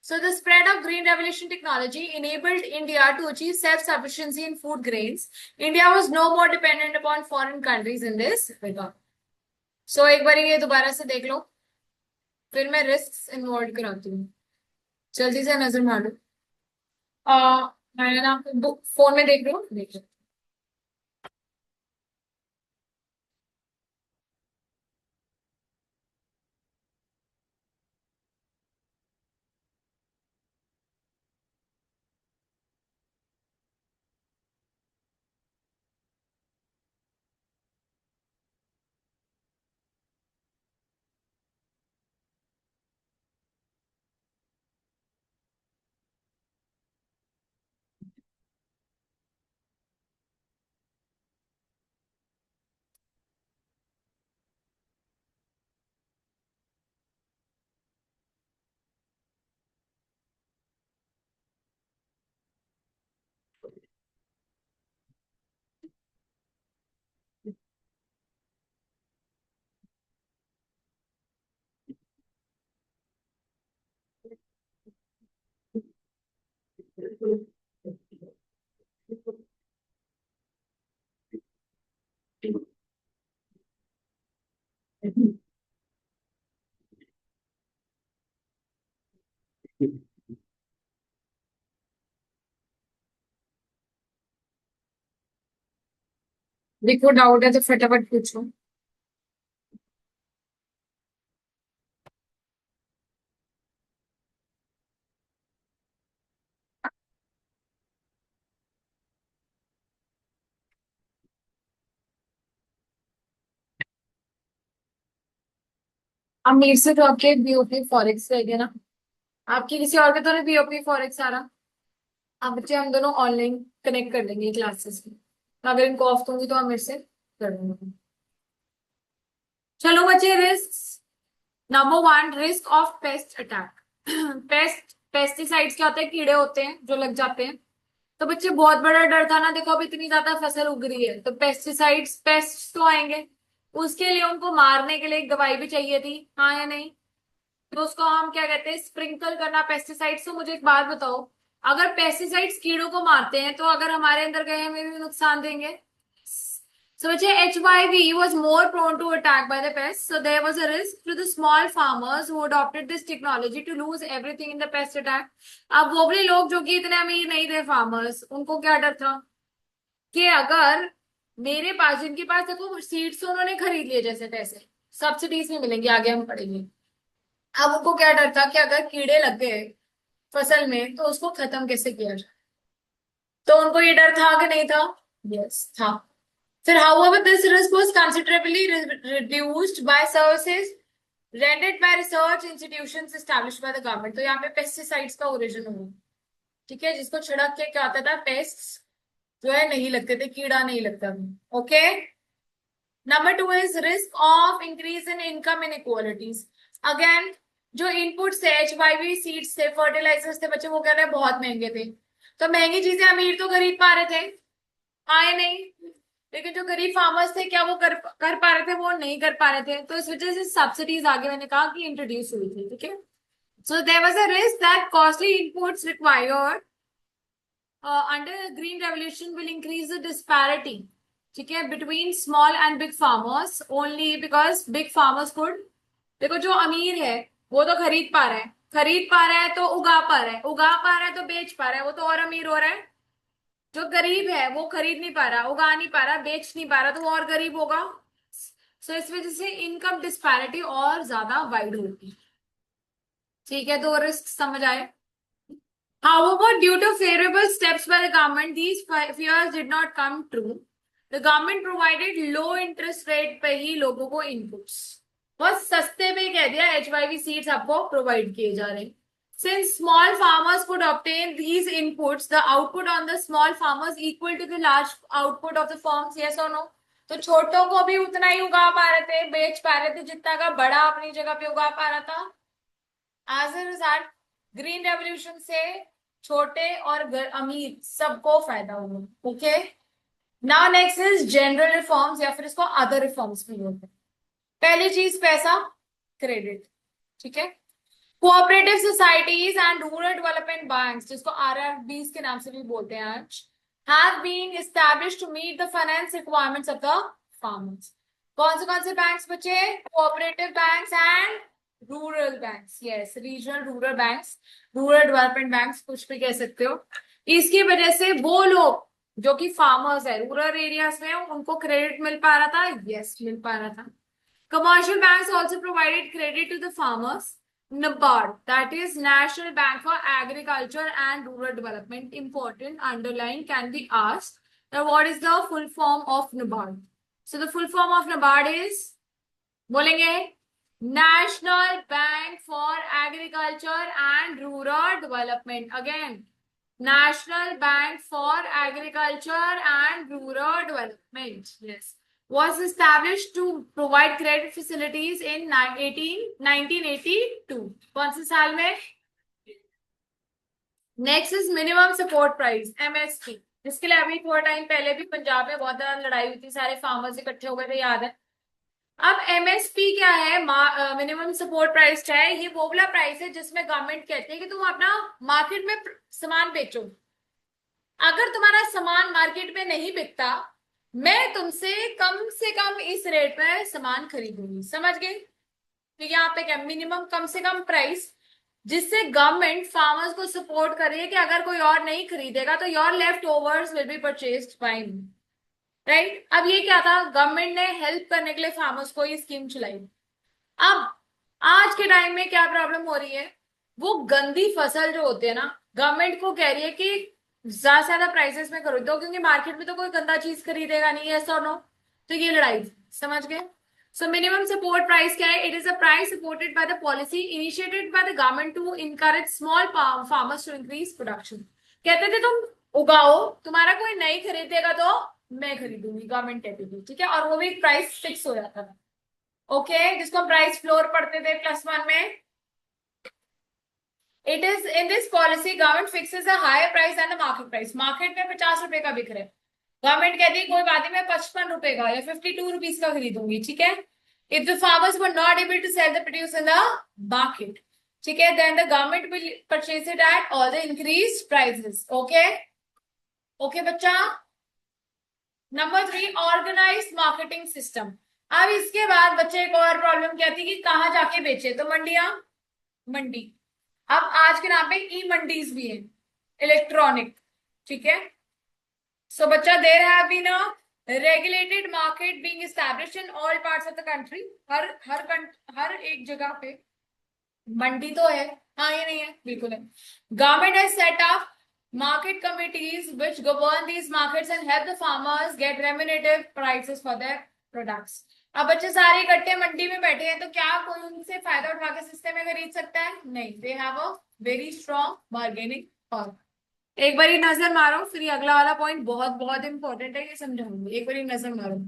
So the spread of green revolution technology enabled India to achieve self-sufficiency in food grains. India was no more dependent upon foreign countries in this regard. So एक बार ये दोबारा से देख लो फिर मैं रिस्क इन्वॉल्व कराती हूँ. जल्दी से नजर मार लो. मैंने ना बुक फोन में देख लो. देख लो. देखो डाउट है तो फटाफट पूछो. अमीर से तो आपके बीओपी फॉरेक्स रहेगा ना. आपकी किसी और के तो नहीं बीओपी फॉरेक्स आ रहा. अब बच्चे हम दोनों ऑनलाइन कनेक्ट कर लेंगे क्लासेस में. तो अगर इनको ऑफ दूंगी तो हम मेरे से कर लेंगे. चलो बच्चे risk. Number one risk of paste attack. Pesticides क्या होते हैं कीड़े होते हैं जो लग जाते हैं. तो बच्चे बहुत बड़ा डर था ना. देखो अब इतनी ज्यादा फसल उग रही है तो पेस्टिसाइड्स पेस्ट तो आएंगे. उसके लिए उनको मारने के लिए एक दवाई भी चाहिए थी. हाँ या नहीं. तो उसको हम क्या कहते हैं स्प्रिंकल करना पेस्टिसाइड्स. तो मुझे एक बात बताओ अगर पेस्टिसाइड्स कीड़ों को मारते हैं तो अगर हमारे अंदर गए हमें भी नुकसान देंगे. So which HIV was more prone to attack by the pests. So there was a risk to the small farmers who adopted this technology to lose everything in the pest attack. अब वो भी लोग जो कि इतने अमीर नहीं थे फार्मर्स उनको क्या डर था कि अगर मेरे पास जिनके पास देखो सीड्स तो उन्होंने खरीद लिए जैसे तैसे सब्सिडीज में मिलेंगे आगे हम पढ़ेंगे. अब उनको क्या डर था कि अगर कीड़े लग गए फसल में तो उसको खत्म कैसे किया जाए. तो उनको ये डर था कि नहीं था. यस था. फिर however this risk was considerably reduced by services rendered by research institutions established by the government. तो यहाँ पे पेस्टिसाइड्स का ओरिजिन हुआ. ठीक है. जिसको छिड़क के क्या होता था पेस्ट जो है नहीं लगते थे कीड़ा नहीं लगता था. Okay. Number two is risk of increase in income inequalities. Again जो इनपुट्स थे HYV सीड्स थे फर्टिलाइजर्स थे बच्चे वो कह रहे हैं बहुत महंगे थे. तो महंगी चीजें अमीर तो खरीद पा रहे थे. हाँ या नहीं. लेकिन जो गरीब फार्मर्स थे क्या वो कर पा रहे थे वो नहीं कर पा रहे थे. तो इस वजह से सब्सिडीज आगे मैंने कहा कि इंट्रोड्यूस हुई थी. ठीक है. So there was a risk that costly inputs required under green revolution will increase the disparity. ठीक है. Between small and big farmers only because big farmers could. देखो जो अमीर है वो तो खरीद पा रहा है तो उगा पा रहा है तो बेच पा रहा है वो तो और अमीर हो रहा है. जो गरीब है वो खरीद नहीं पा रहा उगा नहीं पा रहा बेच नहीं पा रहा तो वो और गरीब होगा. सो इस वजह से इनकम डिस्पैरिटी और ज्यादा वाइड होगी. ठीक है. दो रिस्क समझ आए. However, due to favorable steps by the government, these fears did not come true. The government provided low interest rate पे ही लोगों को inputs. बहुत सस्ते में कह दिया, HYV सीड्स आपको प्रोवाइड किए जा रहे हैं. Since small farmers could obtain these inputs, the output on the small farmers equal to the large output of the farms. Yes or no? तो छोटों को भी उतना ही उगा पा रहे थे, बेच पा रहे थे जितना का बड़ा अपनी जगह पे उगा पा रहा था. As a result green revolution से छोटे और अमीर सबको फायदा हुआ. Okay, now next is general reforms, या फिर इसको अदर रिफॉर्म्स भी बोलते हैं. पहली चीज पैसा, क्रेडिट. ठीक है. Cooperative societies and rural development banks, जिसको RRBs के नाम से भी बोलते हैं आज, have been established to meet the finance requirements of the farmers. कौन से बैंक्स बचे? Cooperative banks and rural banks. Yes, regional rural banks, rural development banks, कुछ भी कह सकते हो. इसकी वजह से वो लोग जो कि फार्मर्स है, रूरल एरियाज में, उनको क्रेडिट मिल पा रहा था. यस, मिल पा रहा था. Commercial banks also provided credit to the farmers. NABARD, that is National Bank for Agriculture and Rural Development. Important underline can be asked. Now, what is the full form of NABARD? So, the full form of NABARD is, बोलेंगे, National Bank for Agriculture and Rural Development. Again, National Bank for Agriculture and Rural Development. Yes. Was established to provide credit facilities in 1982. कौन से साल में? Next is minimum support price, MSP, जिसके लिए अभी थोड़ा time पहले भी पंजाब में बहुत ज्यादा लड़ाई हुई थी, सारे फार्मर्स इकट्ठे हो गए थे, याद है. अब MSP क्या है, मिनिमम सपोर्ट प्राइस क्या है? ये वो वाला प्राइस है जिसमें गवर्नमेंट कहती है कि तुम अपना मार्केट में सामान बेचो. अगर तुम्हारा सामान मार्केट में नहीं बिकता, मैं तुमसे से कम इस रेट पे सामान खरीदूंगी. समझ गए? तो यहाँ पे क्या, मिनिमम कम से कम प्राइस, जिससे गवर्नमेंट फार्मर्स को सपोर्ट कर रही है कि अगर कोई और नहीं खरीदेगा तो your left overs will be purchased bye me. Right. अब ये क्या था, गवर्नमेंट ने हेल्प करने के लिए फार्मर्स को ये स्कीम चलाई. अब आज के टाइम में क्या प्रॉब्लम हो रही है, वो गंदी फसल जो होती है ना, गवर्नमेंट को कह रही है कि ज्यादा से ज्यादा प्राइसेस में खरीदो, तो क्योंकि मार्केट में तो कोई गंदा चीज खरीदेगा नहीं. यस और नो? तो ये लड़ाई, समझ गए? सो मिनिमम सपोर्ट प्राइस क्या है? It is a price supported by the policy initiated by the government to encourage small farmers to increase production. कहते थे तुम उगाओ, तुम्हारा कोई नहीं खरीदेगा तो मैं खरीदूंगी, गवर्नमेंट कहती थी. ठीक है. और वो भी प्राइस फिक्स हो जाता था. ओके, जिसको हम प्राइस फ्लोर पढ़ते थे +1 में. It is in this policy government fixes a higher price than the market price. Market में 50 रुपए का बिक रहा है, गवर्नमेंट कहती है कोई बात नहीं, मैं 55 रुपए का या 52 रुपीज का खरीदूंगी. ठीक है. If the farmers were not able to sell the produce in the market, ठीक है, then the government will purchase it at all the increase prices. Okay. Okay बच्चा. Number 3, organise marketing system. अब इसके बाद बच्चे एक और प्रॉब्लम क्या थी कि कहाँ जाके बेचे, तो मंडियां, मंडी. अब आज के नाम पे ई मंडीज भी है, इलेक्ट्रॉनिक. ठीक है. सो बच्चा, there have been a regulated market being established in all parts of the country. हर एक जगह पे मंडी तो है. हाँ, ये नहीं है, बिल्कुल है. Government has set up market committees which govern these markets and help the farmers get remunerative prices for their products. अब बच्चे सारे इकट्ठे मंडी में बैठे हैं, तो क्या कोई उनसे फायदा उठा के सस्ते में खरीद सकता है? नहीं. They have a very strong bargaining power. एक बार नजर मारो, फिर ये अगला वाला पॉइंट बहुत बहुत इंपॉर्टेंट है, ये समझाऊंगी. एक बार नजर मारो.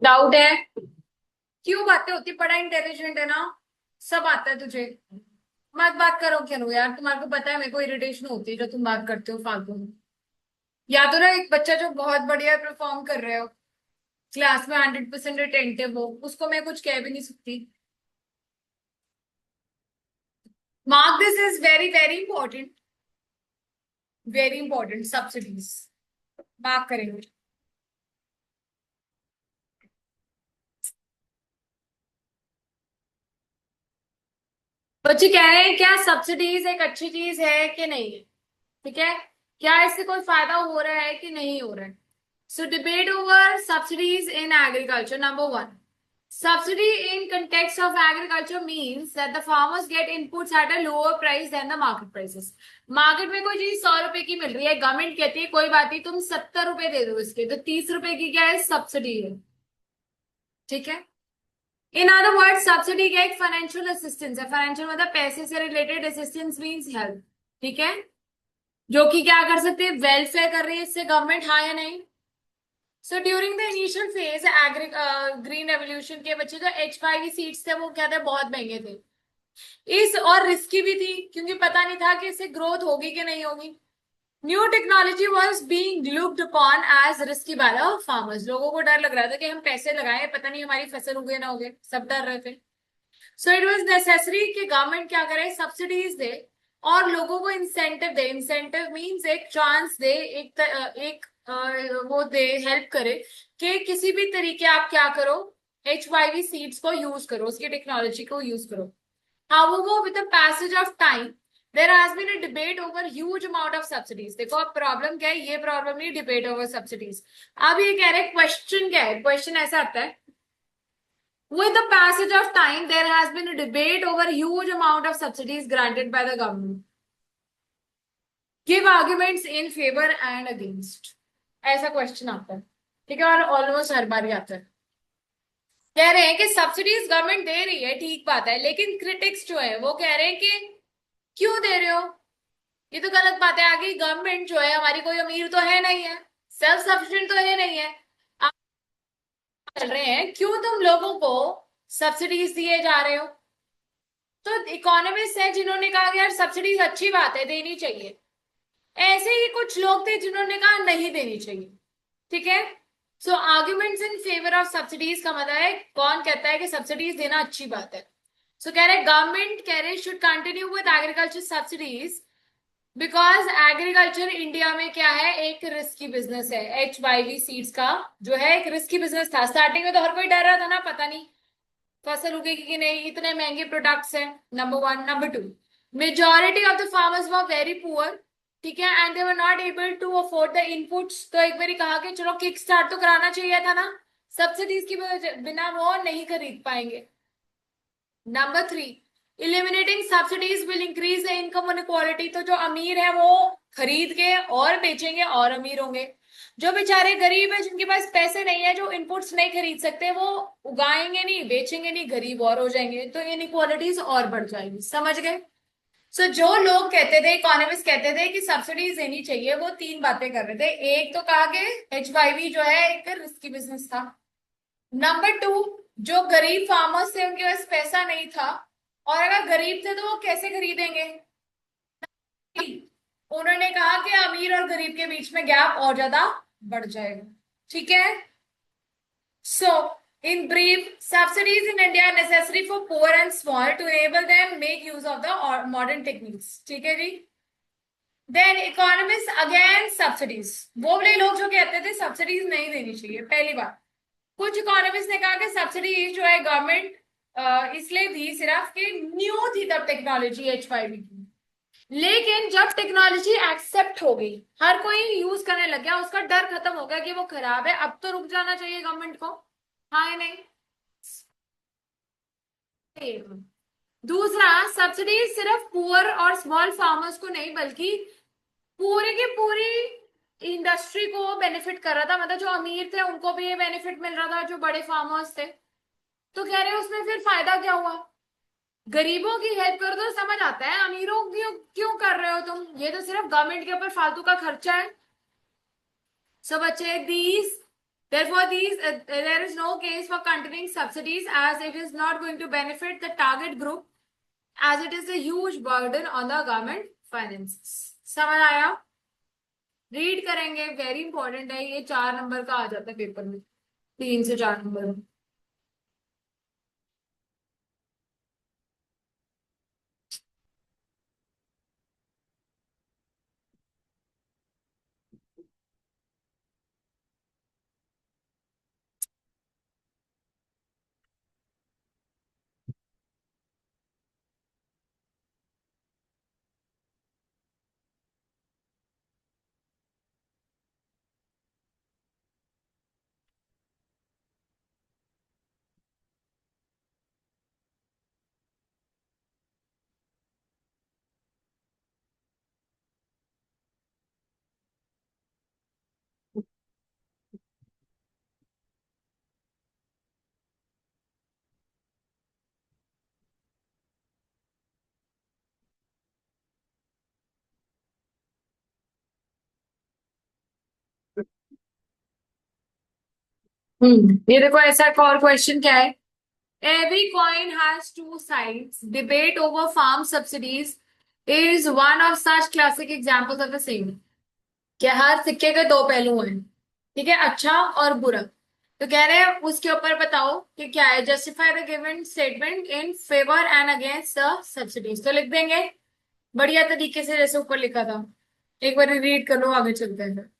डाउट है? क्यों बातें होती, बड़ा इंटेलिजेंट है ना, सब आता है तुझे। मत बात करो करो यार, तुम्हारे को पता है मेरे को इरिटेशन होती है जब तुम बात करते हो फालतू में। या तो ना एक बच्चा जो बहुत बढ़िया परफॉर्म कर रहे हो, क्लास में 100% अटेंटिव हो, उसको मैं कुछ कह भी नहीं सकती। Mark this is very very important, very important, subsidies mark करेंगे। बच्चे कह रहे हैं क्या सब्सिडीज एक अच्छी चीज है कि नहीं है, ठीक है, क्या इससे कोई फायदा हो रहा है कि नहीं हो रहा है। So debate over subsidies in agriculture. Number one, subsidy in context of agriculture means that the farmers get inputs at a lower price than the market prices। Market में कोई चीज 100 रुपए की मिल रही है, गवर्नमेंट कहती है कोई बात नहीं तुम 70 रुपए दे दो इसके, तो 30 रुपए की क्या है, सब्सिडी है, ठीक है। इन अदर वर्ड सब्सिडी क्या, एक फाइनेंशियल असिस्टेंस है, फाइनेंशियल मतलब पैसे से रिलेटेड, असिस्टेंस मीन्स हेल्प, ठीक है, जो कि क्या कर सकते हैं, वेलफेयर कर रही है इससे गवर्नमेंट, हाँ या नहीं। So during the initial phase agri green revolution के बच्चे जो H5 सीड्स थे वो क्या थे, बहुत महंगे थे, इस और रिस्की भी थी क्योंकि पता नहीं था कि इससे ग्रोथ होगी कि नहीं होगी। New technology was being looked upon as risky by the farmers. लोगों को डर लग रहा था कि हम पैसे लगाए, पता नहीं हमारी फसल उगे ना उगे, सब डर रहे थे। सो इट वॉज नेसेसरी कि गवर्नमेंट क्या करे, सब्सिडीज दे और लोगों को इंसेंटिव दे। इंसेंटिव मीन्स एक चांस दे, वो दे, हेल्प करे कि किसी भी तरीके आप क्या करो, H5 सीड्स को यूज करो, उसकी टेक्नोलॉजी को यूज करो। However, with the passage of time, there has been a debate over huge amount of subsidies। देखो अब प्रॉब्लम क्या है, ये प्रॉब्लम नहीं, डिबेट ओवर सब्सिडीज। अब ये कह रहे हैं क्वेश्चन क्या है, क्वेश्चन ऐसा आता है, with the passage of time there has been a debate over huge amount of subsidies granted by the government। give arguments in favor and against, ऐसा क्वेश्चन आता है, ठीक है, और ऑलमोस्ट हर बार ही आता है। कह रहे हैं कि सब्सिडीज गवर्नमेंट दे रही है, ठीक बात है, लेकिन क्रिटिक्स जो है वो कह रहे हैं कि क्यों दे रहे हो, ये तो गलत बात है। आगे गवर्नमेंट जो है हमारी कोई अमीर तो है नहीं है, सेल्फ सफिशिएंट तो है नहीं है, आप चल रहे हैं, क्यों तुम लोगों को सब्सिडीज दिए जा रहे हो। तो इकोनॉमिस्ट है जिन्होंने कहा कि यार सब्सिडीज अच्छी बात है, देनी चाहिए। ऐसे ही कुछ लोग थे जिन्होंने कहा नहीं देनी चाहिए, ठीक है। So arguments in favour of subsidies का मतलब है, कौन कहता है कि सब्सिडीज देना अच्छी बात है। सो कह रहे गवर्नमेंट कह रहे should continue with agriculture subsidies because agriculture India में क्या है, एक रिस्की बिजनेस है। H5 सीड्स का जो है एक रिस्की बिजनेस था, स्टार्टिंग में तो हर कोई डर रहा था ना, पता नहीं फसल उगेगी कि नहीं, इतने महंगे प्रोडक्ट्स हैं, number one. Number two, majority of the farmers were very poor, ठीक है, and they were not able to afford the inputs. तो एक बार कहा कि चलो किक स्टार्ट तो कराना चाहिए था ना, सब्सिडीज की बिना वो नहीं खरीद पाएंगे। Number three, eliminating subsidies will increase the income inequality. तो जो अमीर है वो खरीद के और बेचेंगे और अमीर होंगे, जो बेचारे गरीब है जिनके पास पैसे नहीं है, जो इनपुट्स नहीं खरीद सकते, वो उगाएंगे नहीं, बेचेंगे नहीं, गरीब और हो जाएंगे, तो इनक्वालिटीज और बढ़ जाएंगी, समझ गए। सो जो लोग कहते थे, इकोनॉमिस्ट कहते थे कि सब्सिडीज देनी चाहिए, वो तीन बातें कर रहे थे। एक तो कहा कि H5 जो है एक रिस्की बिजनेस था। नंबर टू, जो गरीब फार्मर्स थे उनके पास पैसा नहीं था, और अगर गरीब थे तो वो कैसे खरीदेंगे। उन्होंने कहा कि अमीर और गरीब के बीच में गैप और ज्यादा बढ़ जाएगा, ठीक है। So in brief, subsidies in India necessary for poor and small to enable them make use of the modern techniques, ठीक है जी। देन इकोनॉमिस्ट अगेन सब्सिडीज, वो वाले लोग जो कहते थे सब्सिडीज नहीं देनी चाहिए, पहली बात। कुछ इकोनॉमिस्ट ने कहा कि सब्सिडी जो है गवर्नमेंट इसलिए दी सिर्फ कि न्यू थी तब टेक्नोलॉजी H5 की, लेकिन जब टेक्नोलॉजी एक्सेप्ट हो गई, हर कोई यूज करने लग गया, उसका डर खत्म हो गया कि वो खराब है, अब तो रुक जाना चाहिए गवर्नमेंट को, हाँ या नहीं। दूसरा, सब्सिडी सिर्फ पुअर और स्मॉल फार्मर्स को नहीं बल्कि पूरी की पूरी इंडस्ट्री को बेनिफिट कर रहा था, मतलब जो अमीर थे उनको भी ये बेनिफिट मिल रहा था, जो बड़े फार्मर्स थे। तो कह रहे हैं उसमें फिर फायदा क्या हुआ? गरीबों की हेल्प करो तो समझ आता है, अमीरों की क्यों क्यों कर रहे हो तुम? ये तो सिर्फ गवर्नमेंट के ऊपर फालतू का खर्चा है। So बच्चे, these therefore these there is no case for continuing subsidies as it is not going to benefit the target group as it is a huge burden on the government finances. समझ आया? Read करेंगे, very important है ये, 4 number का आ जाता है paper में, 3 से 4 नंबर में। ये देखो, ऐसा एक और क्वेश्चन क्या है? Every coin has two sides. Debate over farm subsidies is one of such classic examples of the same. कि हर सिक्के के दो पहलू हैं, ठीक है, अच्छा और बुरा। तो कह रहे हैं उसके ऊपर बताओ कि क्या है। Justify the given statement in favour and against the subsidies, तो लिख देंगे बढ़िया तरीके से जैसे ऊपर लिखा था। एक बार रीड कर लो, आगे चलते हैं।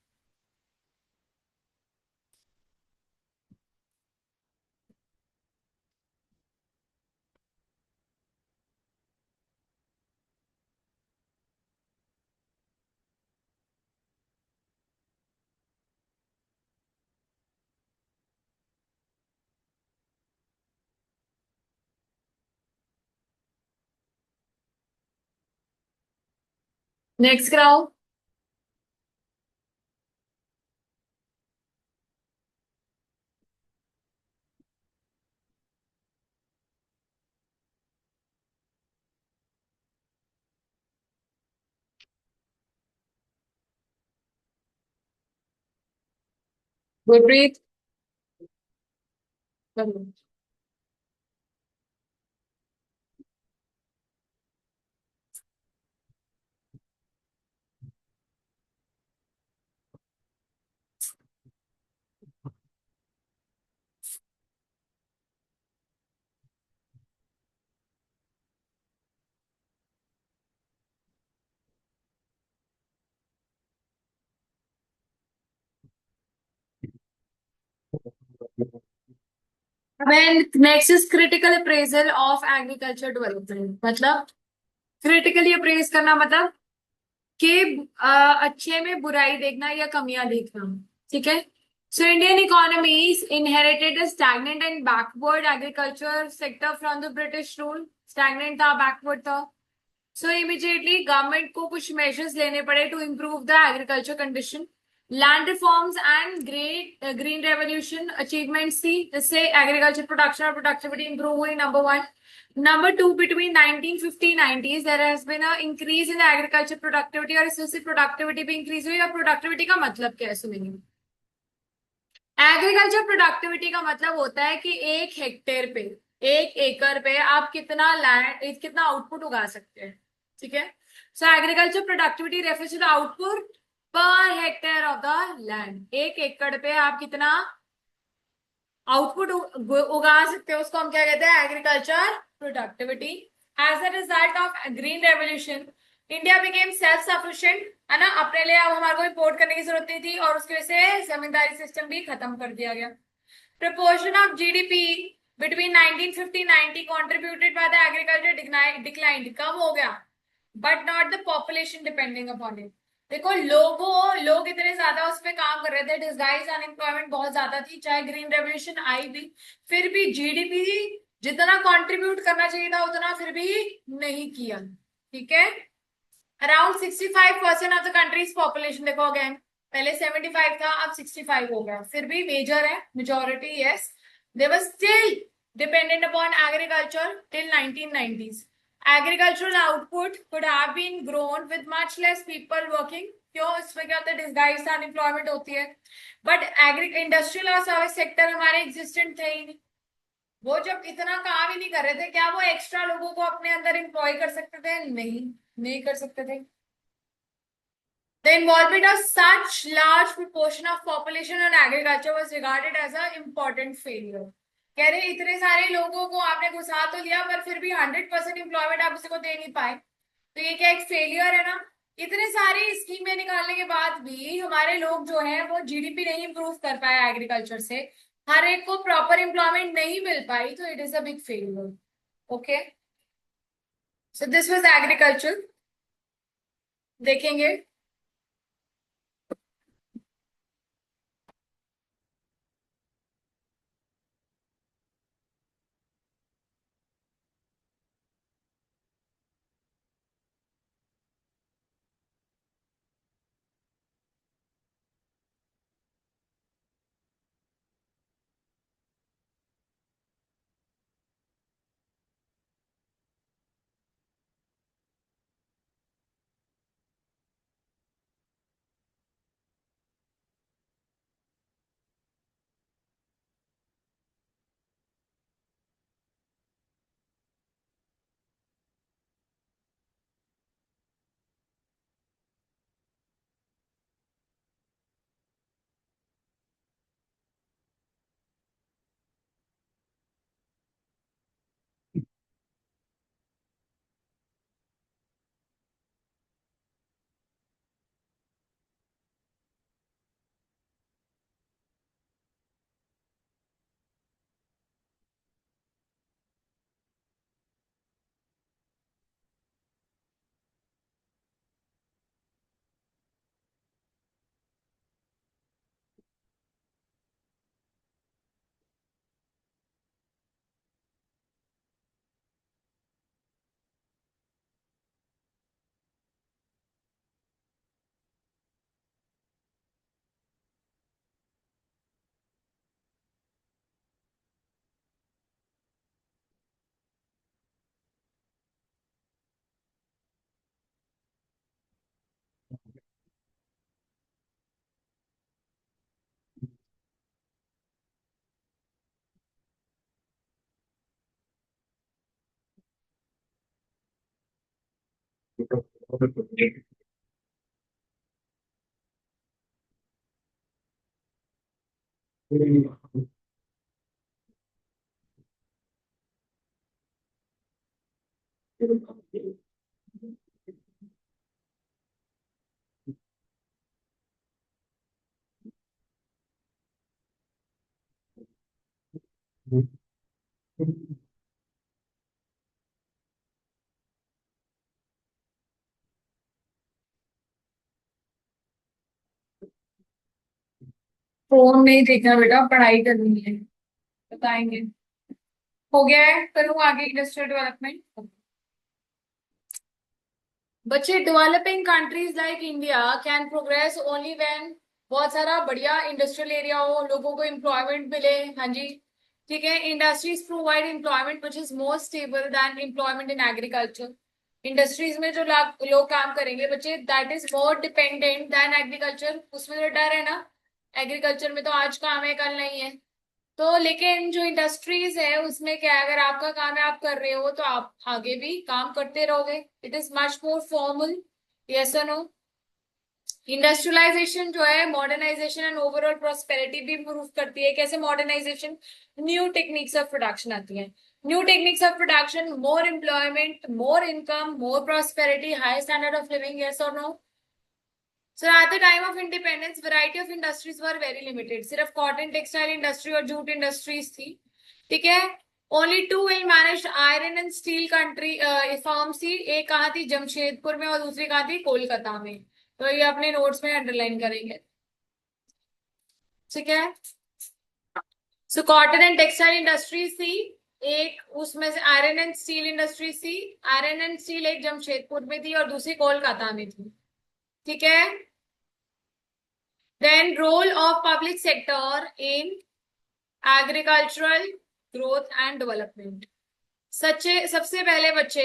नेक्स्ट कराओ। गुरप्रीत, कर लो। Next is critical appraisal of agriculture development. मतलब क्रिटिकली अप्रेज करना, मतलब कि अच्छे में बुराई देखना या कमियां देखना, ठीक है। So Indian economies inherited stagnant and backward agriculture sector from the British rule. Stagnant था, बैकवर्ड था। सो इमीडिएटली गवर्नमेंट को कुछ मेजर्स लेने पड़े to improve the agriculture condition. Land reforms and great green revolution achievements थी, जिससे agriculture production और productivity improve हुई, number one. Number two, between 1950 90s there has been a increase in the agriculture productivity, और इससे productivity भी increase हुई। और productivity का मतलब क्या है सुनेंगे। एग्रीकल्चर प्रोडक्टिविटी का मतलब होता है कि 1 हेक्टेयर पे, 1 एकड़ पे आप कितना लैंड, कितना आउटपुट उगा सकते हैं, ठीक है। So agriculture productivity refers to the output per hectare of the land. 1 एकड़ पे आप कितना आउटपुट उगा सकते हो, उसको हम क्या कहते हैं? Agriculture productivity. As a result of green revolution India became self sufficient, है ना, अपने लिए अब हमारे को इम्पोर्ट करने की जरूरत नहीं थी, और उसकी वजह से जमींदारी सिस्टम भी खत्म कर दिया गया। Proportion of GDP between 1950-90 contributed by the agriculture declined, कम हो गया, but not the population depending upon it. देखो, लोग इतने ज्यादा उस पर काम कर रहे थे, डिसगाइज अनएम्प्लॉयमेंट बहुत ज्यादा थी, चाहे ग्रीन रेवोल्यूशन आई भी, फिर भी जीडीपी जितना कंट्रीब्यूट करना चाहिए था उतना फिर भी नहीं किया, ठीक है। Around 65% of the countries population, देखो अगेन, पहले 75 था, अब 65 हो गया, फिर भी मेजर है, majority yes. They were still dependent upon agriculture till 1990s। Agricultural output could have been grown with much less people working। क्यों? इसमें क्या होता है, डिस्गाइज्ड अनएम्प्लॉयमेंट होती है। बट एग्री इंडस्ट्रियल और सर्विस सेक्टर हमारे एग्जिस्टेंट थे ही नहीं। वो जब इतना काम ही नहीं कर रहे थे, क्या वो एक्स्ट्रा लोगों को अपने अंदर एम्प्लॉय कर सकते थे? नहीं, नहीं कर सकते थे। The involvement of such large proportion of population in agriculture was regarded as an important failure। कह रहे इतने सारे लोगों को आपने घुसा तो लिया, पर फिर भी 100% एम्प्लॉयमेंट आप किसी को दे नहीं पाए, तो ये क्या एक फेलियर है ना। इतने सारी स्कीमें निकालने के बाद भी हमारे लोग जो है वो जीडीपी नहीं इंप्रूव कर पाए एग्रीकल्चर से, हर एक को प्रॉपर एम्प्लॉयमेंट नहीं मिल पाई, तो it is a big failure. Okay, so this was agriculture. देखेंगे। फोन नहीं देखना बेटा, पढ़ाई करनी है, बताएंगे। हो गया है, करूँ आगे इंडस्ट्रियल डेवलपमेंट। बच्चे, developing countries like India can progress only when बहुत सारा बढ़िया इंडस्ट्रियल एरिया हो, लोगों को एम्प्लॉयमेंट मिले। हाँ जी, ठीक है। Industries provide employment which is more stable than employment in agriculture. Industries में जो लोग काम करेंगे बच्चे, that is more dependent than agriculture. उसमें तो डर है ना, एग्रीकल्चर में तो आज काम है कल नहीं है। तो लेकिन जो इंडस्ट्रीज है उसमें क्या है, अगर आपका काम है आप कर रहे हो, तो आप आगे भी काम करते रहोगे। It is much more formal. Yes और नो? इंडस्ट्रियलाइजेशन जो है मॉडर्नाइजेशन एंड ओवरऑल प्रोस्पेरिटी भी इंप्रूव करती है। कैसे modernisation? New techniques of production आती है। New techniques of production, more employment, more income, more prosperity, high standard of living. Yes और no? So at the time of independence variety of industries were very limited. सिर्फ cotton textile industry और jute industries थी, ठीक है। Only two well managed iron and steel country firm थी। एक कहाँ थी? जमशेदपुर में, और दूसरी कहाँ थी? कोलकाता में। तो ये अपने नोट्स में अंडरलाइन करेंगे, ठीक है। So cotton and textile industries थी एक, उसमें से आयरन एंड स्टील इंडस्ट्रीज थी। आयरन एंड स्टील एक जमशेदपुर में थी और दूसरी कोलकाता में थी, ठीक है। Then role of public sector in agricultural growth and development. सच्चे सबसे पहले बच्चे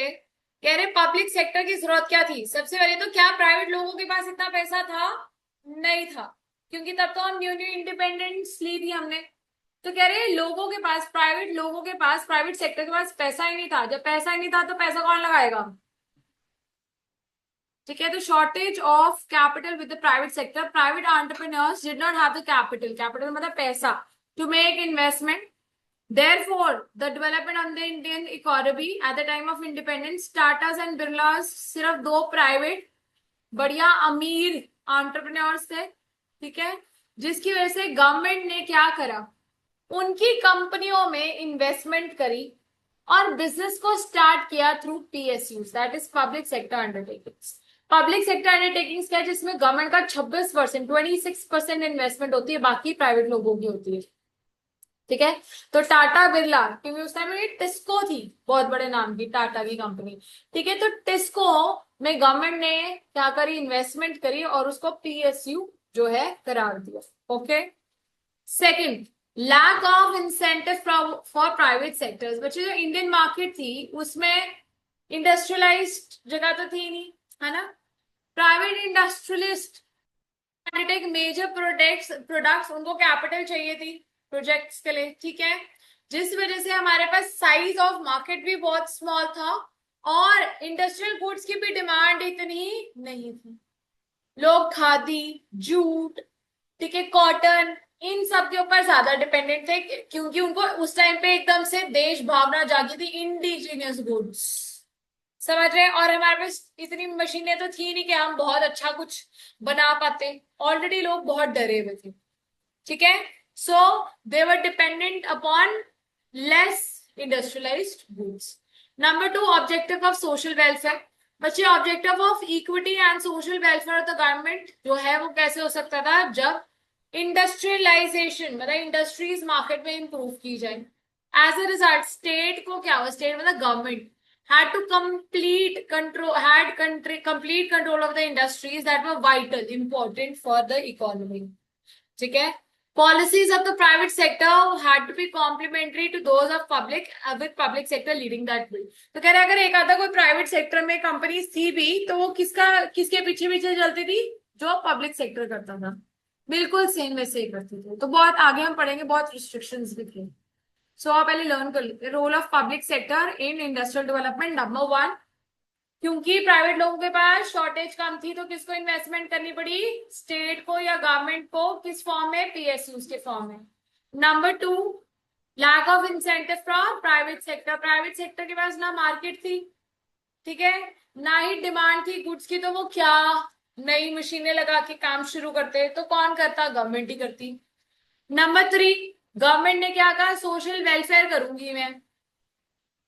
कह रहे पब्लिक सेक्टर की जरूरत क्या थी। सबसे पहले तो क्या प्राइवेट लोगों के पास इतना पैसा था? नहीं था, क्योंकि तब तो हम न्यू न्यू इंडिपेंडेंस ली थी हमने। तो कह रहे लोगों के पास, प्राइवेट लोगों के पास, प्राइवेट सेक्टर के पास पैसा ही नहीं था। जब पैसा ही नहीं था तो पैसा कौन लगाएगा? ठीक है, तो shortage of capital with the private sector, private entrepreneurs did not have the capital, capital मतलब पैसा, to make investment. Therefore, the development of the Indian economy at the time of independence, Tatas and Birlas सिर्फ दो private बढ़िया अमीर entrepreneurs थे, ठीक है, जिसकी वजह से गवर्नमेंट ने क्या करा, उनकी कंपनियों में इन्वेस्टमेंट करी और बिजनेस को स्टार्ट किया through PSUs, that is public sector undertakings. Public sector undertakings क्या है? जिसमें गवर्नमेंट का 26%, 26% इन्वेस्टमेंट होती है, बाकी प्राइवेट लोगों की होती है। ठीक है, तो टाटा बिरला, क्योंकि उस टाइम में टिस्को थी, बहुत बड़े नाम की टाटा की कंपनी। ठीक है, तो टिस्को में गवर्नमेंट ने क्या करी, इन्वेस्टमेंट करी और उसको पीएसयू जो है करार दिया। Okay, second, lack of incentive for private sectors. बच्चे जो इंडियन मार्केट थी उसमें इंडस्ट्रियलाइज्ड जगह तो थी नहीं, है ना। Private industrialist take major products, उनको कैपिटल चाहिए थी प्रोजेक्ट्स के लिए, ठीक है, जिस वजह से हमारे पास साइज ऑफ मार्केट भी बहुत स्मॉल था और इंडस्ट्रियल गुड्स की भी डिमांड इतनी नहीं थी। लोग खादी, जूट, ठीक है, कॉटन, इन सब के ऊपर ज्यादा डिपेंडेंट थे, क्योंकि उनको उस टाइम पे एकदम से देश भावना जागी थी, इंडिजिनियस गुड्स, समझ रहे हैं। और हमारे पास इतनी मशीनें तो थी नहीं कि हम बहुत अच्छा कुछ बना पाते, ऑलरेडी लोग बहुत डरे हुए थे, ठीक है। So they were dependent upon less industrialised goods. Number two, objective of social welfare. बच्चे objective of equity and social welfare of the government जो है वो कैसे हो सकता था? जब इंडस्ट्रियलाइजेशन मतलब इंडस्ट्रीज मार्केट में इंप्रूव की जाए। एज अ रिजल्ट स्टेट को क्या हुआ, स्टेट मतलब government had to complete control of the industries that were vital, important for the economy. ठीक है, policies of the private sector had to be complementary to those of public, with public sector leading that way. तो कह रहे अगर एक आधा कोई private sector में कंपनी थी भी तो वो किसके पीछे पीछे चलती थी? जो पब्लिक सेक्टर करता था, बिल्कुल सेम वैसे ही करते थे। तो बहुत आगे हम पढ़ेंगे, बहुत रिस्ट्रिक्शंस भी थे। सो आप पहले लर्न कर लेते, role of public sector in industrial development. Number one, क्योंकि प्राइवेट लोगों के पास शॉर्टेज कम थी तो किसको इन्वेस्टमेंट करनी पड़ी? स्टेट को या गवर्नमेंट को, किस फॉर्म में? पीएसयूज के फॉर्म में। Number two, lack of incentive from private sector, private sector के पास ना मार्केट थी, ठीक है, ना ही डिमांड थी गुड्स की, तो वो क्या नई मशीनें लगा के काम शुरू करते? तो कौन करता? गवर्नमेंट ही करती। नंबर थ्री, गवर्नमेंट ने क्या कहा? सोशल वेलफेयर करूंगी मैं,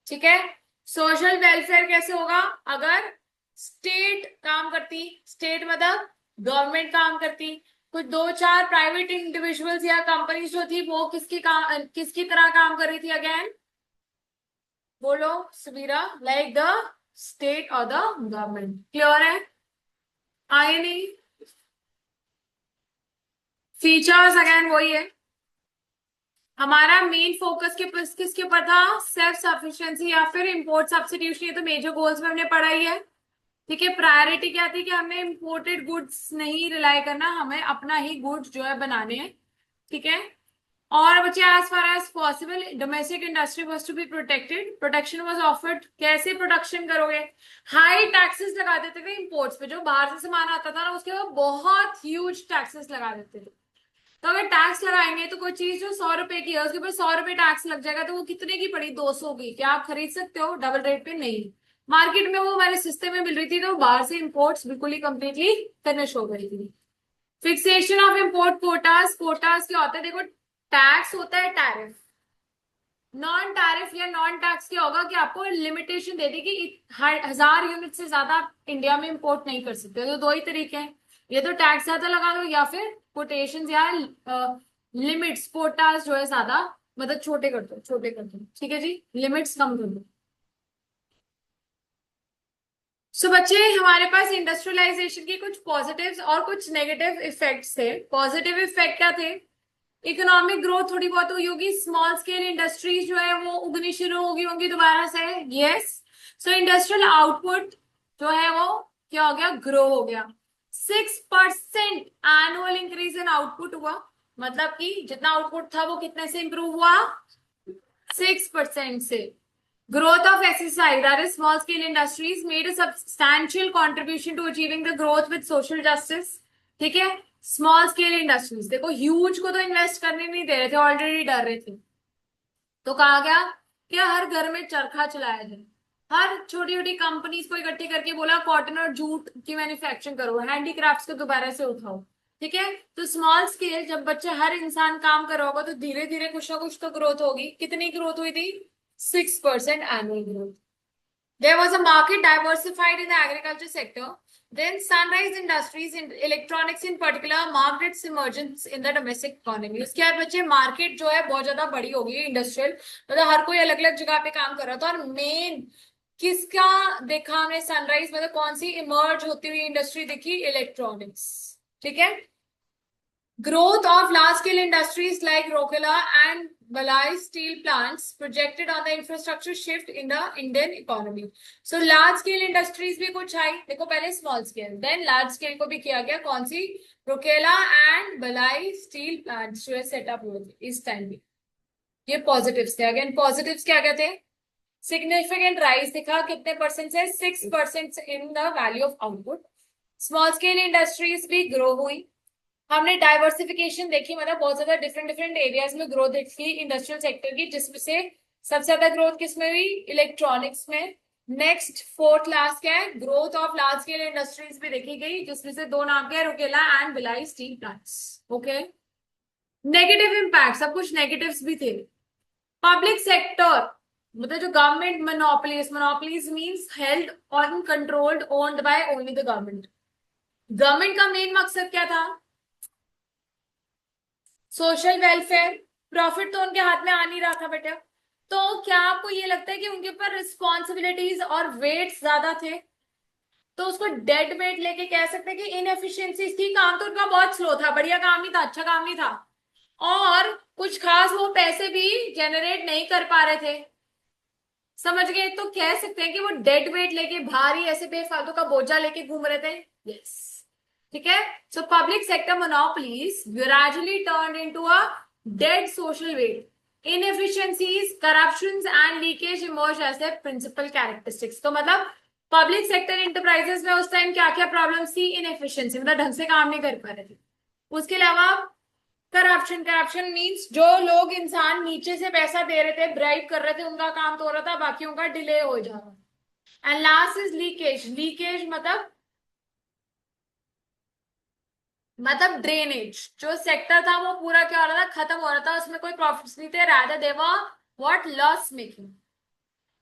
ठीक है। सोशल वेलफेयर कैसे होगा? अगर स्टेट काम करती, स्टेट मतलब गवर्नमेंट काम करती, कुछ दो चार प्राइवेट इंडिविजुअल्स या कंपनीज जो थी वो किसकी तरह काम कर रही थी? अगेन बोलो सुबीरा, लाइक द स्टेट और द गवर्नमेंट। क्लियर है? आए नहीं? फीचर्स अगेन वही है, हमारा मेन फोकस किसके ऊपर था? सेल्फ सफिशिएंसी या फिर इंपोर्ट सब्स्टिट्यूशन, ये तो मेजर गोल्स में हमने पढ़ा ही है, ठीक है। प्रायोरिटी क्या थी कि हमें इंपोर्टेड गुड्स नहीं रिलाई करना, हमें अपना ही गुड्स जो है बनाने हैं, ठीक है। और बच्चे as far as possible domestic industry was to be protected, protection was offered. कैसे प्रोडक्शन करोगे? हाई टैक्सेस लगा देते थे इंपोर्ट्स पे, जो बाहर से सामान आता था ना उसके ऊपर बहुत ह्यूज टैक्सेस लगा देते थे। तो अगर टैक्स लगाएंगे तो कोई चीज जो 100 रुपए की है उसके ऊपर 100 रुपए टैक्स लग जाएगा, तो वो कितने की पड़ी? 200 की। क्या आप खरीद सकते हो डबल रेट पे? नहीं। मार्केट में वो हमारे सस्ते में मिल रही थी, तो बाहर से इंपोर्ट्स बिल्कुल ही कंप्लीटली फिनिश हो गई थी। Fixation of import quotas, quotas क्या होता है? देखो, टैक्स होता है टैरिफ, नॉन टैरिफ या नॉन टैक्स क्या होगा कि आपको लिमिटेशन दे दी कि 1000 यूनिट से ज्यादा आप इंडिया में इंपोर्ट नहीं कर सकते। तो दो ही तरीके हैं, ये तो टैक्स ज्यादा लगा दो या फिर कोटेशन या लिमिट्स, कोटास जो है ज्यादा मतलब छोटे कर दो, छोटे कर दो, ठीक है जी, लिमिट्स कम कर दो। सो बच्चे हमारे पास इंडस्ट्रियलाइजेशन की कुछ पॉजिटिव्स और कुछ नेगेटिव इफेक्ट्स थे। पॉजिटिव इफेक्ट क्या थे? इकोनॉमिक ग्रोथ थोड़ी बहुत हुई होगी, स्मॉल स्केल इंडस्ट्रीज जो है वो उगनी शुरू होगी होंगी दोबारा से। यस। सो इंडस्ट्रियल आउटपुट जो है वो क्या हो गया? ग्रो हो गया। 6% एनुअल इंक्रीज इन आउटपुट हुआ, मतलब कि जितना आउटपुट था वो कितने से इंप्रूव हुआ? 6% से। Growth of SSI, that is small scale industries, made a substantial contribution to achieving the growth with social justice. ठीक है। स्मॉल स्केल इंडस्ट्रीज देखो, ह्यूज को तो इन्वेस्ट करने नहीं दे रहे थे, ऑलरेडी डर रहे थे। तो कहा गया कि हर घर में चरखा चलाया जाए, हर छोटी छोटी कंपनीज को इकट्ठी करके बोला कॉटन और जूट की मैन्युफैक्चरिंग करो, हैंडीक्राफ्ट्स को दोबारा से उठाओ। ठीक है। तो स्मॉल स्केल जब बच्चे हर इंसान काम कर रहा होगा तो धीरे धीरे कुछ ना कुछ तो ग्रोथ होगी। कितनी ग्रोथ हुई थी? 6% annual growth. There was a market diversified in the agriculture sector. Then Sunrise Industries in electronics in particular marked its emergence in the domestic economy. उसके बाद बच्चे मार्केट जो है बहुत ज्यादा बड़ी हो गई इंडस्ट्रियल, मतलब हर कोई अलग अलग जगह पे काम कर रहा था। और मेन किसका देखा हमने? सनराइज, मतलब कौन सी इमर्ज होती हुई इंडस्ट्री दिखी? इलेक्ट्रॉनिक्स। ठीक है। Growth of large-scale industries like Rourkela and Balai steel plants projected on the infrastructure shift in the Indian economy. So large-scale industries भी कुछ आई, देखो पहले small scale, then large scale को भी किया गया। कौन सी? Rourkela and Balai steel plants जो है सेटअप हुए थे इस टाइम भी। ये पॉजिटिव्स थे। अगेन पॉजिटिव्स क्या क्या थे? सिग्निफिकेंट राइज दिखा, कितने परसेंट से? 6% in the value of output. Small scale industries भी ग्रो हुई। हमने डाइवर्सिफिकेशन देखी, मतलब बहुत ज्यादा डिफरेंट डिफरेंट एरियाज में ग्रोथ देखी इंडस्ट्रियल सेक्टर की, जिसमें से सबसे ज्यादा ग्रोथ किसमें हुई? इलेक्ट्रॉनिक्स में। नेक्स्ट फोर्थ लास्ट क्या है? Growth of large scale industries भी देखी गई, जिसमें से दो नाम क्या है? Rourkela and Bhilai steel plants. Okay. Negative impact, सब कुछ नेगेटिव्स भी थे। पब्लिक सेक्टर, मतलब जो government monopolies, monopolies means held और controlled owned by only the government. Government का मेन मकसद क्या था? Social welfare. प्रॉफिट तो उनके हाथ में आ नहीं रहा था बेटा। तो क्या आपको ये लगता है कि उनके ऊपर रिस्पॉन्सिबिलिटीज और वेट ज्यादा थे? तो उसको डेड वेट लेके कह सकते हैं कि इनएफिशिएंसीज थी, काम तो उनका बहुत स्लो था, बढ़िया काम नहीं था, अच्छा काम नहीं था, और कुछ खास वो पैसे भी जनरेट नहीं कर पा रहे थे। समझ गए? तो कह सकते हैं कि वो डेड वेट लेके भारी ऐसे बेफालतू का बोझा लेके घूम रहे थे। यस। ठीक है। So public sector monopolies gradually turned into a dead social weight. Inefficiencies, corruptions and leakage emerge as the principal characteristics. तो मतलब पब्लिक सेक्टर इंटरप्राइजेस में उस टाइम क्या क्या प्रॉब्लम्स थी? इनएफिशिएंसी, मतलब ढंग से काम नहीं कर पा रहे थे। उसके अलावा करप्शन। करप्शन मींस जो लोग इंसान नीचे से पैसा दे रहे थे, ब्राइब कर रहे थे, उनका काम तो हो रहा था, बाकियों का डिले हो जा रहा। And last is leakage. Leakage मतलब ड्रेनेज। जो सेक्टर था वो पूरा क्या हो रहा था? खत्म हो रहा था, उसमें कोई प्रॉफिट्स नहीं थे, rather they were what? Loss making.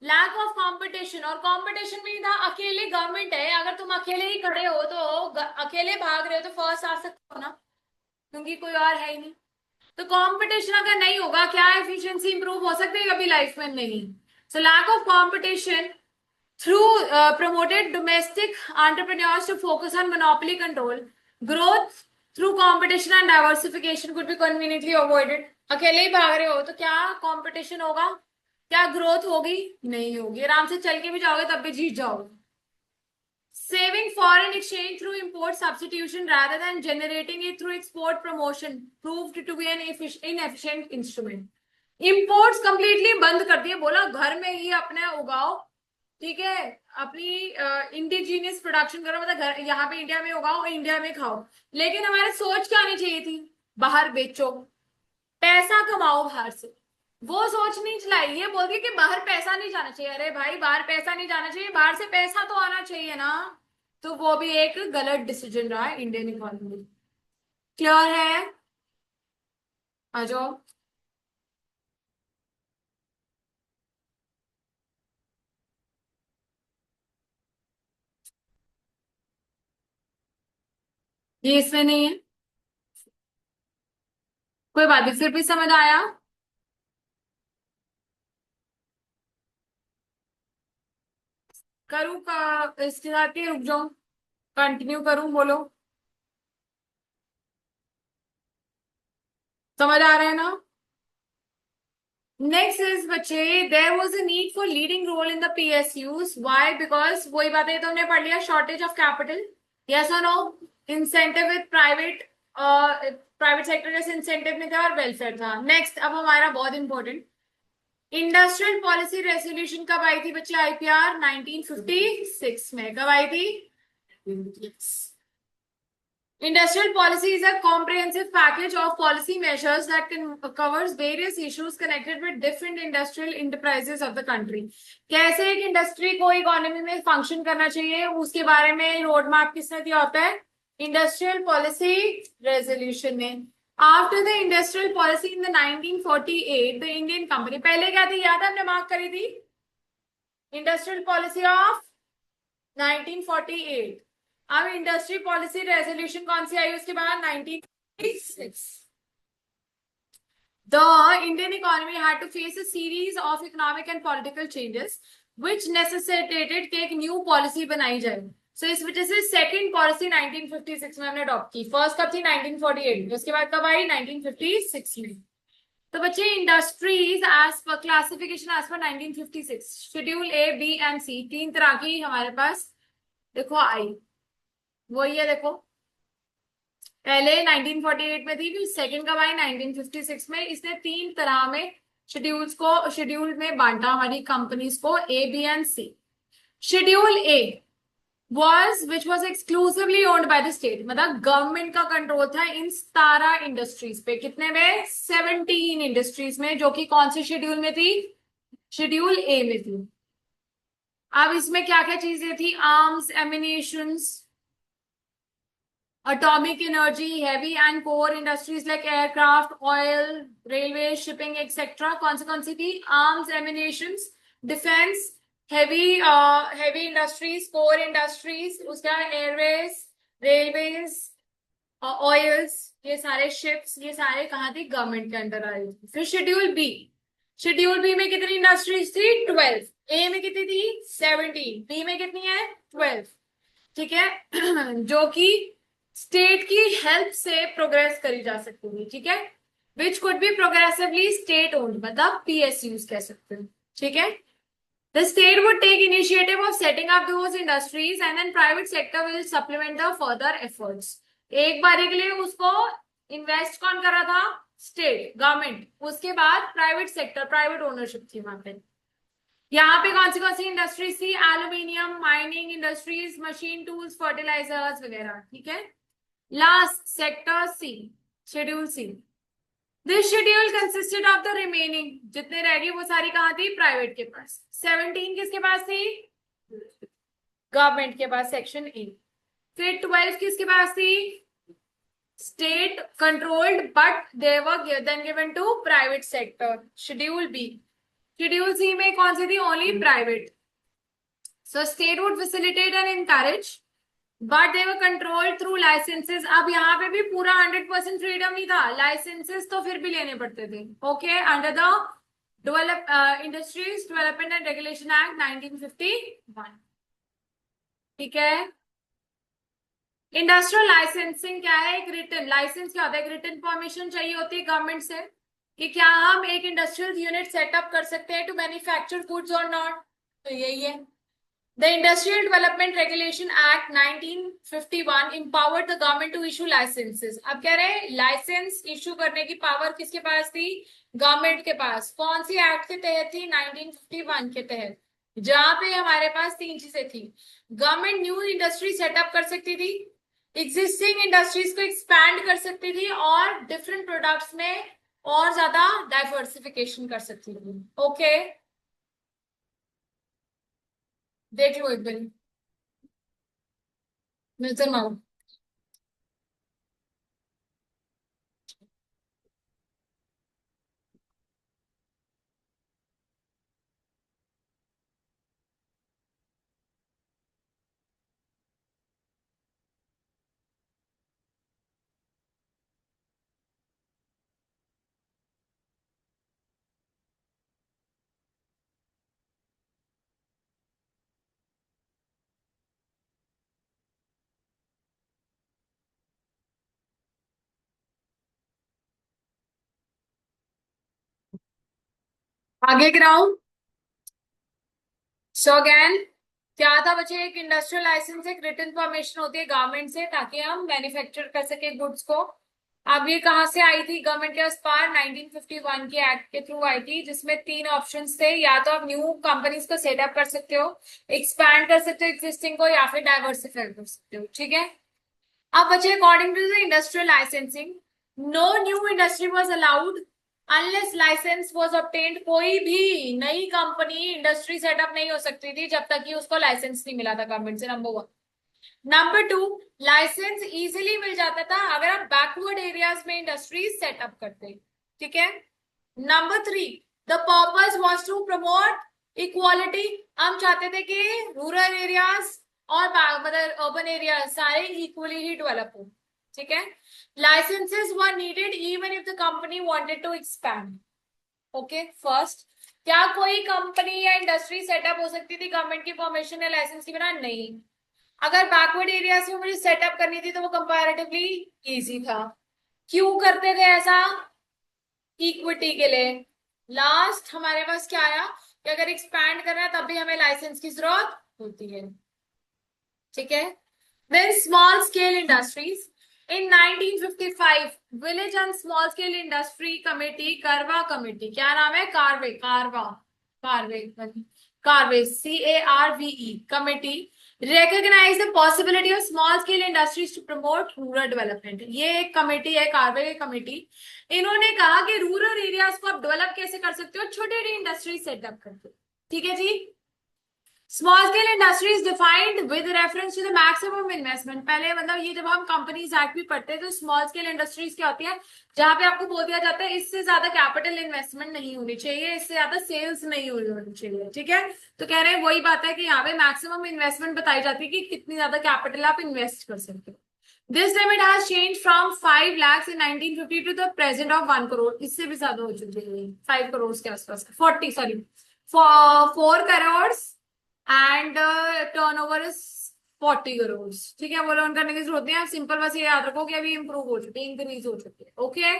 Lack of competition, और कंपटीशन में ही था। अकेले गवर्नमेंट है, अगर तुम अकेले ही खड़े हो तो अकेले भाग रहे हो तो फर्स्ट आ सकते हो ना, क्योंकि कोई और है ही नहीं। तो कंपटीशन अगर नहीं होगा, क्या एफिशिएंसी इंप्रूव हो सकती है? कभी लाइफ में नहीं। So lack of competition through promoted domestic entrepreneurs to focus on monopoly control. Growth through competition and diversification could be conveniently avoided. अकेले ही भाग रहे हो तो क्या कंपटीशन होगा? क्या ग्रोथ होगी? नहीं होगी। आराम से चल के भी जाओगे तब भी जीत जाओगे। Saving foreign exchange through import substitution rather than generating it through export promotion proved to be an inefficient instrument. Imports completely बंद कर दिए, बोला घर में ही अपने उगाओ। ठीक है। अपनी इंडिजीनियस प्रोडक्शन करो, मतलब घर यहाँ पे इंडिया में उगाओ, इंडिया में खाओ। लेकिन हमारी सोच क्या आनी चाहिए थी? बाहर बेचो, पैसा कमाओ बाहर से। वो सोच नहीं चलाई, ये बोल दिया कि बाहर पैसा नहीं जाना चाहिए। अरे भाई, बाहर पैसा नहीं जाना चाहिए, बाहर से पैसा तो आना चाहिए ना। तो वो भी एक गलत डिसीजन रहा है इंडियन इकोनॉमी में। क्लियर है? आ जाओ। ये इसमें नहीं है, कोई बात नहीं, फिर भी समझ आया। करूँ का इसके साथ ही रुक जाऊं, कंटिन्यू करूं, बोलो। समझ आ रहा है ना? नेक्स्ट इज बच्चे, there was a need for leading role in the PSUs, why? Because वही बात है, तो हमने पढ़ लिया, शॉर्टेज ऑफ कैपिटल, यस और no? Incentive with private, private sector जैसे इंसेंटिव नहीं था और वेलफेयर था। नेक्स्ट, अब हमारा बहुत इंपॉर्टेंट, इंडस्ट्रियल पॉलिसी रेजोल्यूशन कब आई थी बच्चे? आईपीआर 1956 में। कब आई थी? Industrial policy is a comprehensive package of policy measures that covers various issues connected with different industrial enterprises of the country. कैसे एक इंडस्ट्री को इकोनॉमी में फंक्शन करना चाहिए, उसके बारे में रोड मैप किसने दिया होता है? इंडस्ट्रियल पॉलिसी रेजोल्यूशन में। After the industrial policy in the 1948 the Indian company, पहले क्या थी याद है, हमने मार्क करी थी, इंडस्ट्रियल पॉलिसी ऑफ 1948। अब इंडस्ट्री पॉलिसी रेजोल्यूशन कौन सी आई उसके बाद? 1956। The Indian economy had to face a series of economic and political changes which necessitated कि एक न्यू पॉलिसी बनाई जाए। सो इस वजह से सेकंड पॉलिसी 1956 में हमने अडॉप्ट की। फर्स्ट कब थी? 1948 में। उसके बाद कब आई? 1956 में। तो बच्चे, industries as per classification as per 1956, schedule A, B and C, तीन तरह की हमारे पास देखो आई। वही है देखो, पहले 1948 में थी, फिर सेकंड कब आई? 1956 में। इसने तीन तरह में शेड्यूल में बांटा हमारी कंपनीज को, A, B and C. Schedule A was which was exclusively owned by the state, मतलब गवर्नमेंट का कंट्रोल था इन 17 इंडस्ट्रीज पे। कितने में? 17 इंडस्ट्रीज में, जो कि कौन से शेड्यूल में थी? शेड्यूल ए में थी। अब इसमें क्या क्या चीजें थी? Arms, emanations, atomic energy, heavy and core industries like aircraft, oil, railway, shipping, etc. कौन सी थी? Arms, ammunitions, defense, heavy industries, core industries, उसका airways, railways, oils, ये सारे ships, ये सारे कहाँ थे? गवर्नमेंट के अंडर आ रही थी। फिर शेड्यूल बी, शेड्यूल बी में कितनी इंडस्ट्रीज थी? 12। ए में कितनी थी? 17। बी में कितनी है? 12। ठीक है जो कि स्टेट की हेल्प से प्रोग्रेस करी जा सकती है। ठीक है, which could be progressively state owned, मतलब पीएसयूज कह सकते हैं। ठीक है, the state would take initiative of setting up those industries and then private sector will supplement the further efforts. एक बारी के लिए उसको इन्वेस्ट कौन कर रहा था? State government. उसके बाद प्राइवेट सेक्टर, प्राइवेट ओनरशिप थी वहां पे। यहाँ पे कौन सी इंडस्ट्रीज थी? Aluminium, mining industries, machine tools, fertilisers वगैरह। ठीक है, last sector C, schedule C. This schedule consisted of the remaining, जितने रह गए वो सारी कहाँ थी? प्राइवेट के पास। 17 किसके पास थी? गवर्नमेंट के पास, सेक्शन ए। फिर 12 किसके पास थी? State controlled, but they were then given to private sector, schedule B. Schedule C में कौन सी थी? Only private. So state would facilitate and encourage, but they were controlled through licences. अब यहाँ पे भी पूरा 100% फ्रीडम नहीं था, लाइसेंसेस तो फिर भी लेने पड़ते थे। Okay, under the industries development and regulation act 1951। ठीक है, इंडस्ट्रियल लाइसेंसिंग क्या है? एक रिटन लाइसेंस क्या होता है? एक रिटन परमिशन चाहिए होती है गवर्नमेंट से कि क्या हम एक इंडस्ट्रियल यूनिट सेटअप कर सकते हैं टू मैन्युफैक्चर गुड्स और नॉट। तो यही है। The Industrial Development Regulation Act 1951 empowered the government to issue licenses. अब कह रहे हैं लाइसेंस इशू करने की पावर किसके पास थी? गवर्नमेंट के पास। कौन सी एक्ट के तहत थी? 1951 के तहत, जहां पे हमारे पास तीन चीजें थी। गवर्नमेंट न्यू इंडस्ट्री सेटअप कर सकती थी, एग्जिस्टिंग इंडस्ट्रीज को एक्सपैंड कर सकती थी, और डिफरेंट प्रोडक्ट्स में और ज्यादा डाइवर्सिफिकेशन कर सकती थी। ओके, देख लो एक बार, नजर मारो। आगे गिराऊं? सो अगेन, क्या था बच्चे, एक इंडस्ट्रियल लाइसेंस एक रिटन परमिशन होती है गवर्नमेंट से ताकि हम मैन्युफैक्चर कर सके गुड्स को। अब ये कहाँ से आई थी गवर्नमेंट के पास? 1951 के एक्ट के थ्रू आई थी, जिसमें तीन ऑप्शंस थे, या तो आप न्यू कंपनीज को सेटअप कर सकते हो, एक्सपैंड कर सकते हो एक्जिस्टिंग को, या फिर डाइवर्सिफाई कर सकते हो। ठीक है। अब बच्चे, according to the industrial licensing, no new industry was allowed unless licence was obtained। कोई भी नई कंपनी इंडस्ट्री सेटअप नहीं हो सकती थी जब तक कि उसको लाइसेंस नहीं मिला था गवर्नमेंट से। Number one. Number two, licence easily मिल जाता था अगर आप बैकवर्ड एरियाज में इंडस्ट्रीज सेटअप करते। ठीक है। Number three, the purpose was to promote equality. हम चाहते थे कि रूरल एरियाज और मतलब अर्बन एरियाज सारे इक्वली ही डेवलप हो। ठीक है। Licences were needed even if the company wanted to expand. Okay. First, क्या कोई कंपनी या इंडस्ट्री सेटअप हो सकती थी गवर्नमेंट की परमिशन या लाइसेंस के बिना? नहीं। अगर बैकवर्ड एरियाज में मुझे सेटअप करनी थी तो वो कंपैरेटिवली इजी था। क्यों करते थे ऐसा? इक्विटी के लिए। लास्ट हमारे पास क्या आया कि अगर एक्सपैंड करना है तब भी हमें लाइसेंस की जरूरत होती है। ठीक है। Then small scale industries. In 1955 village and small scale industry committee, Karve committee, क्या नाम है? Karve, Karve, Karve, Karve, CARVE committee recognize the possibility of small scale industries to promote rural development। ये एक कमेटी है, कारवे कमेटी। इन्होंने कहा कि रूरल एरियाज को आप डेवलप कैसे कर सकते हो, छोटी छोटी इंडस्ट्री सेटअप करके। ठीक है जी। Small scale industry is defined with reference to the maximum investment. पहले मतलब ये जब हम कंपनीज एक्ट भी पढ़ते हैं तो स्मॉल स्केल इंडस्ट्रीज क्या होती है, जहां पे आपको बोल दिया जाता है इससे ज्यादा कैपिटल इन्वेस्टमेंट नहीं होनी चाहिए, इससे ज्यादा सेल्स नहीं होनी चाहिए। ठीक है। तो कह रहे हैं वही बात है कि यहाँ पे मैक्सिमम इन्वेस्टमेंट बताई जाती है कि कितनी ज्यादा कैपिटल आप इन्वेस्ट कर सकते हो। This limit has change from 5 lakhs in 1950 to the present of 1 crore. इससे भी ज्यादा हो चुकी है, 5 करोड़ के आसपास, 40 sorry 4 crore, and turnover is 40 crore. ठीक है। वो लर्न करने की जरूरत नहीं है, सिंपल बस ये याद रखो कि अभी इंप्रूव हो चुकी है, इंक्रीज हो चुकी है। ओके।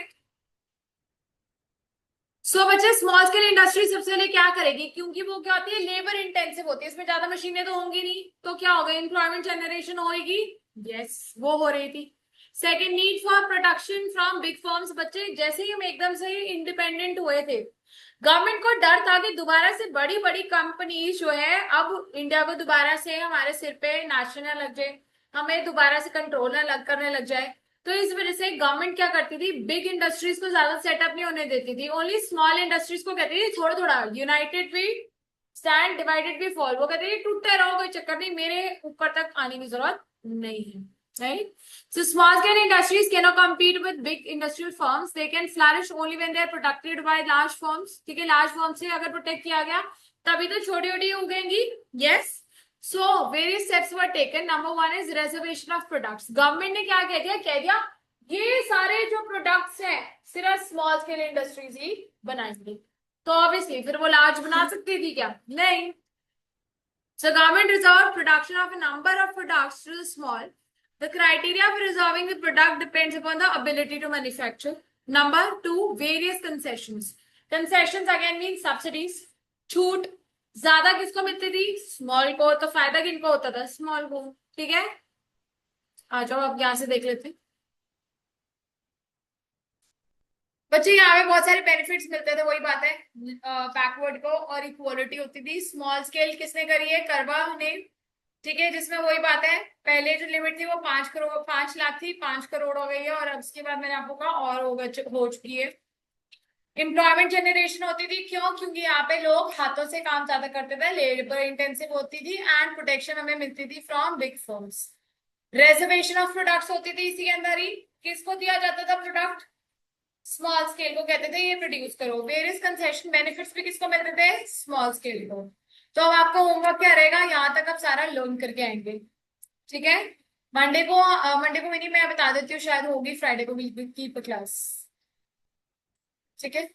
सो बच्चे, स्मॉल स्केल इंडस्ट्री सबसे पहले क्या करेगी, क्योंकि वो क्या होती है, लेबर इंटेंसिव होती है, इसमें ज्यादा मशीनें तो होंगी नहीं, तो क्या होगा, एम्प्लॉयमेंट जनरेशन होगी। यस, वो हो रही थी। Second, need for protection from big firms. बच्चे, जैसे ही हम एकदम से इंडिपेंडेंट हुए थे, गवर्नमेंट को डर था कि दोबारा से बड़ी बड़ी कंपनीज जो है अब इंडिया को दोबारा से हमारे सिर पे नाचने लग जाए, हमें दोबारा से कंट्रोल करने लग जाए। तो इस वजह से गवर्नमेंट क्या करती थी, बिग इंडस्ट्रीज को ज्यादा सेटअप नहीं होने देती थी, ओनली स्मॉल इंडस्ट्रीज को कहती थी थोड़ा थोड़ा, united we stand divided we fall. वो कहती थी टूटते रहो, कोई चक्कर नहीं, मेरे ऊपर तक आने की जरूरत नहीं है। Right? So small scale industries cannot compete with big industrial firms. They can flourish only when they are protected by large firms. ठीक है, large firms से अगर प्रोटेक्ट किया गया तभी तो छोटी छोटी उगेंगी। Yes. So various steps were taken. Number one is reservation of products. Government ने क्या कह दिया ये सारे जो प्रोडक्ट्स हैं सिर्फ स्मॉल स्केल इंडस्ट्रीज ही बनाएंगे। तो ऑब्वियसली फिर वो लार्ज बना सकती थी क्या? नहीं। So government reserved production of a number of products to the small. The criteria for reserving the product depends upon the ability to manufacture. Number two, various concessions. Concessions again means subsidies. छूट ज्यादा किसको मिलती थी? Small को। तो फायदा किनको होता था? स्मॉल को। ठीक है। आ जाओ अब यहां से देख लेते हैं बच्चे, यहाँ पे बहुत सारे बेनिफिट्स मिलते थे, वही बात है, बैकवर्ड को, और इक्वालिटी होती थी। स्मॉल स्केल किसने करी है? करवा ने। ठीक है। जिसमें वही बात है, पहले जो लिमिट थी वो 5 करोड़ 5 लाख थी, 5 करोड़ हो गई है, और अब उसके बाद मैंने आपको कहा और हो चुकी है। एम्प्लॉयमेंट जनरेशन होती थी, क्यों? क्योंकि यहाँ पे लोग हाथों से काम ज्यादा करते थे, लेबर इंटेंसिव होती थी, एंड प्रोटेक्शन हमें मिलती थी from big firms. Reservation of products होती थी इसी के अंदर ही। किसको दिया जाता था प्रोडक्ट? स्मॉल स्केल को कहते थे ये प्रोड्यूस करो। वेरियस कंसेशन बेनिफिट्स भी किसको मिलते थे? स्मॉल स्केल को। तो अब आपका होमवर्क क्या रहेगा, यहाँ तक आप सारा लर्न करके आएंगे। ठीक है। मंडे को मिनी मैं बता देती हूँ, शायद होगी फ्राइडे को भी की क्लास। ठीक है।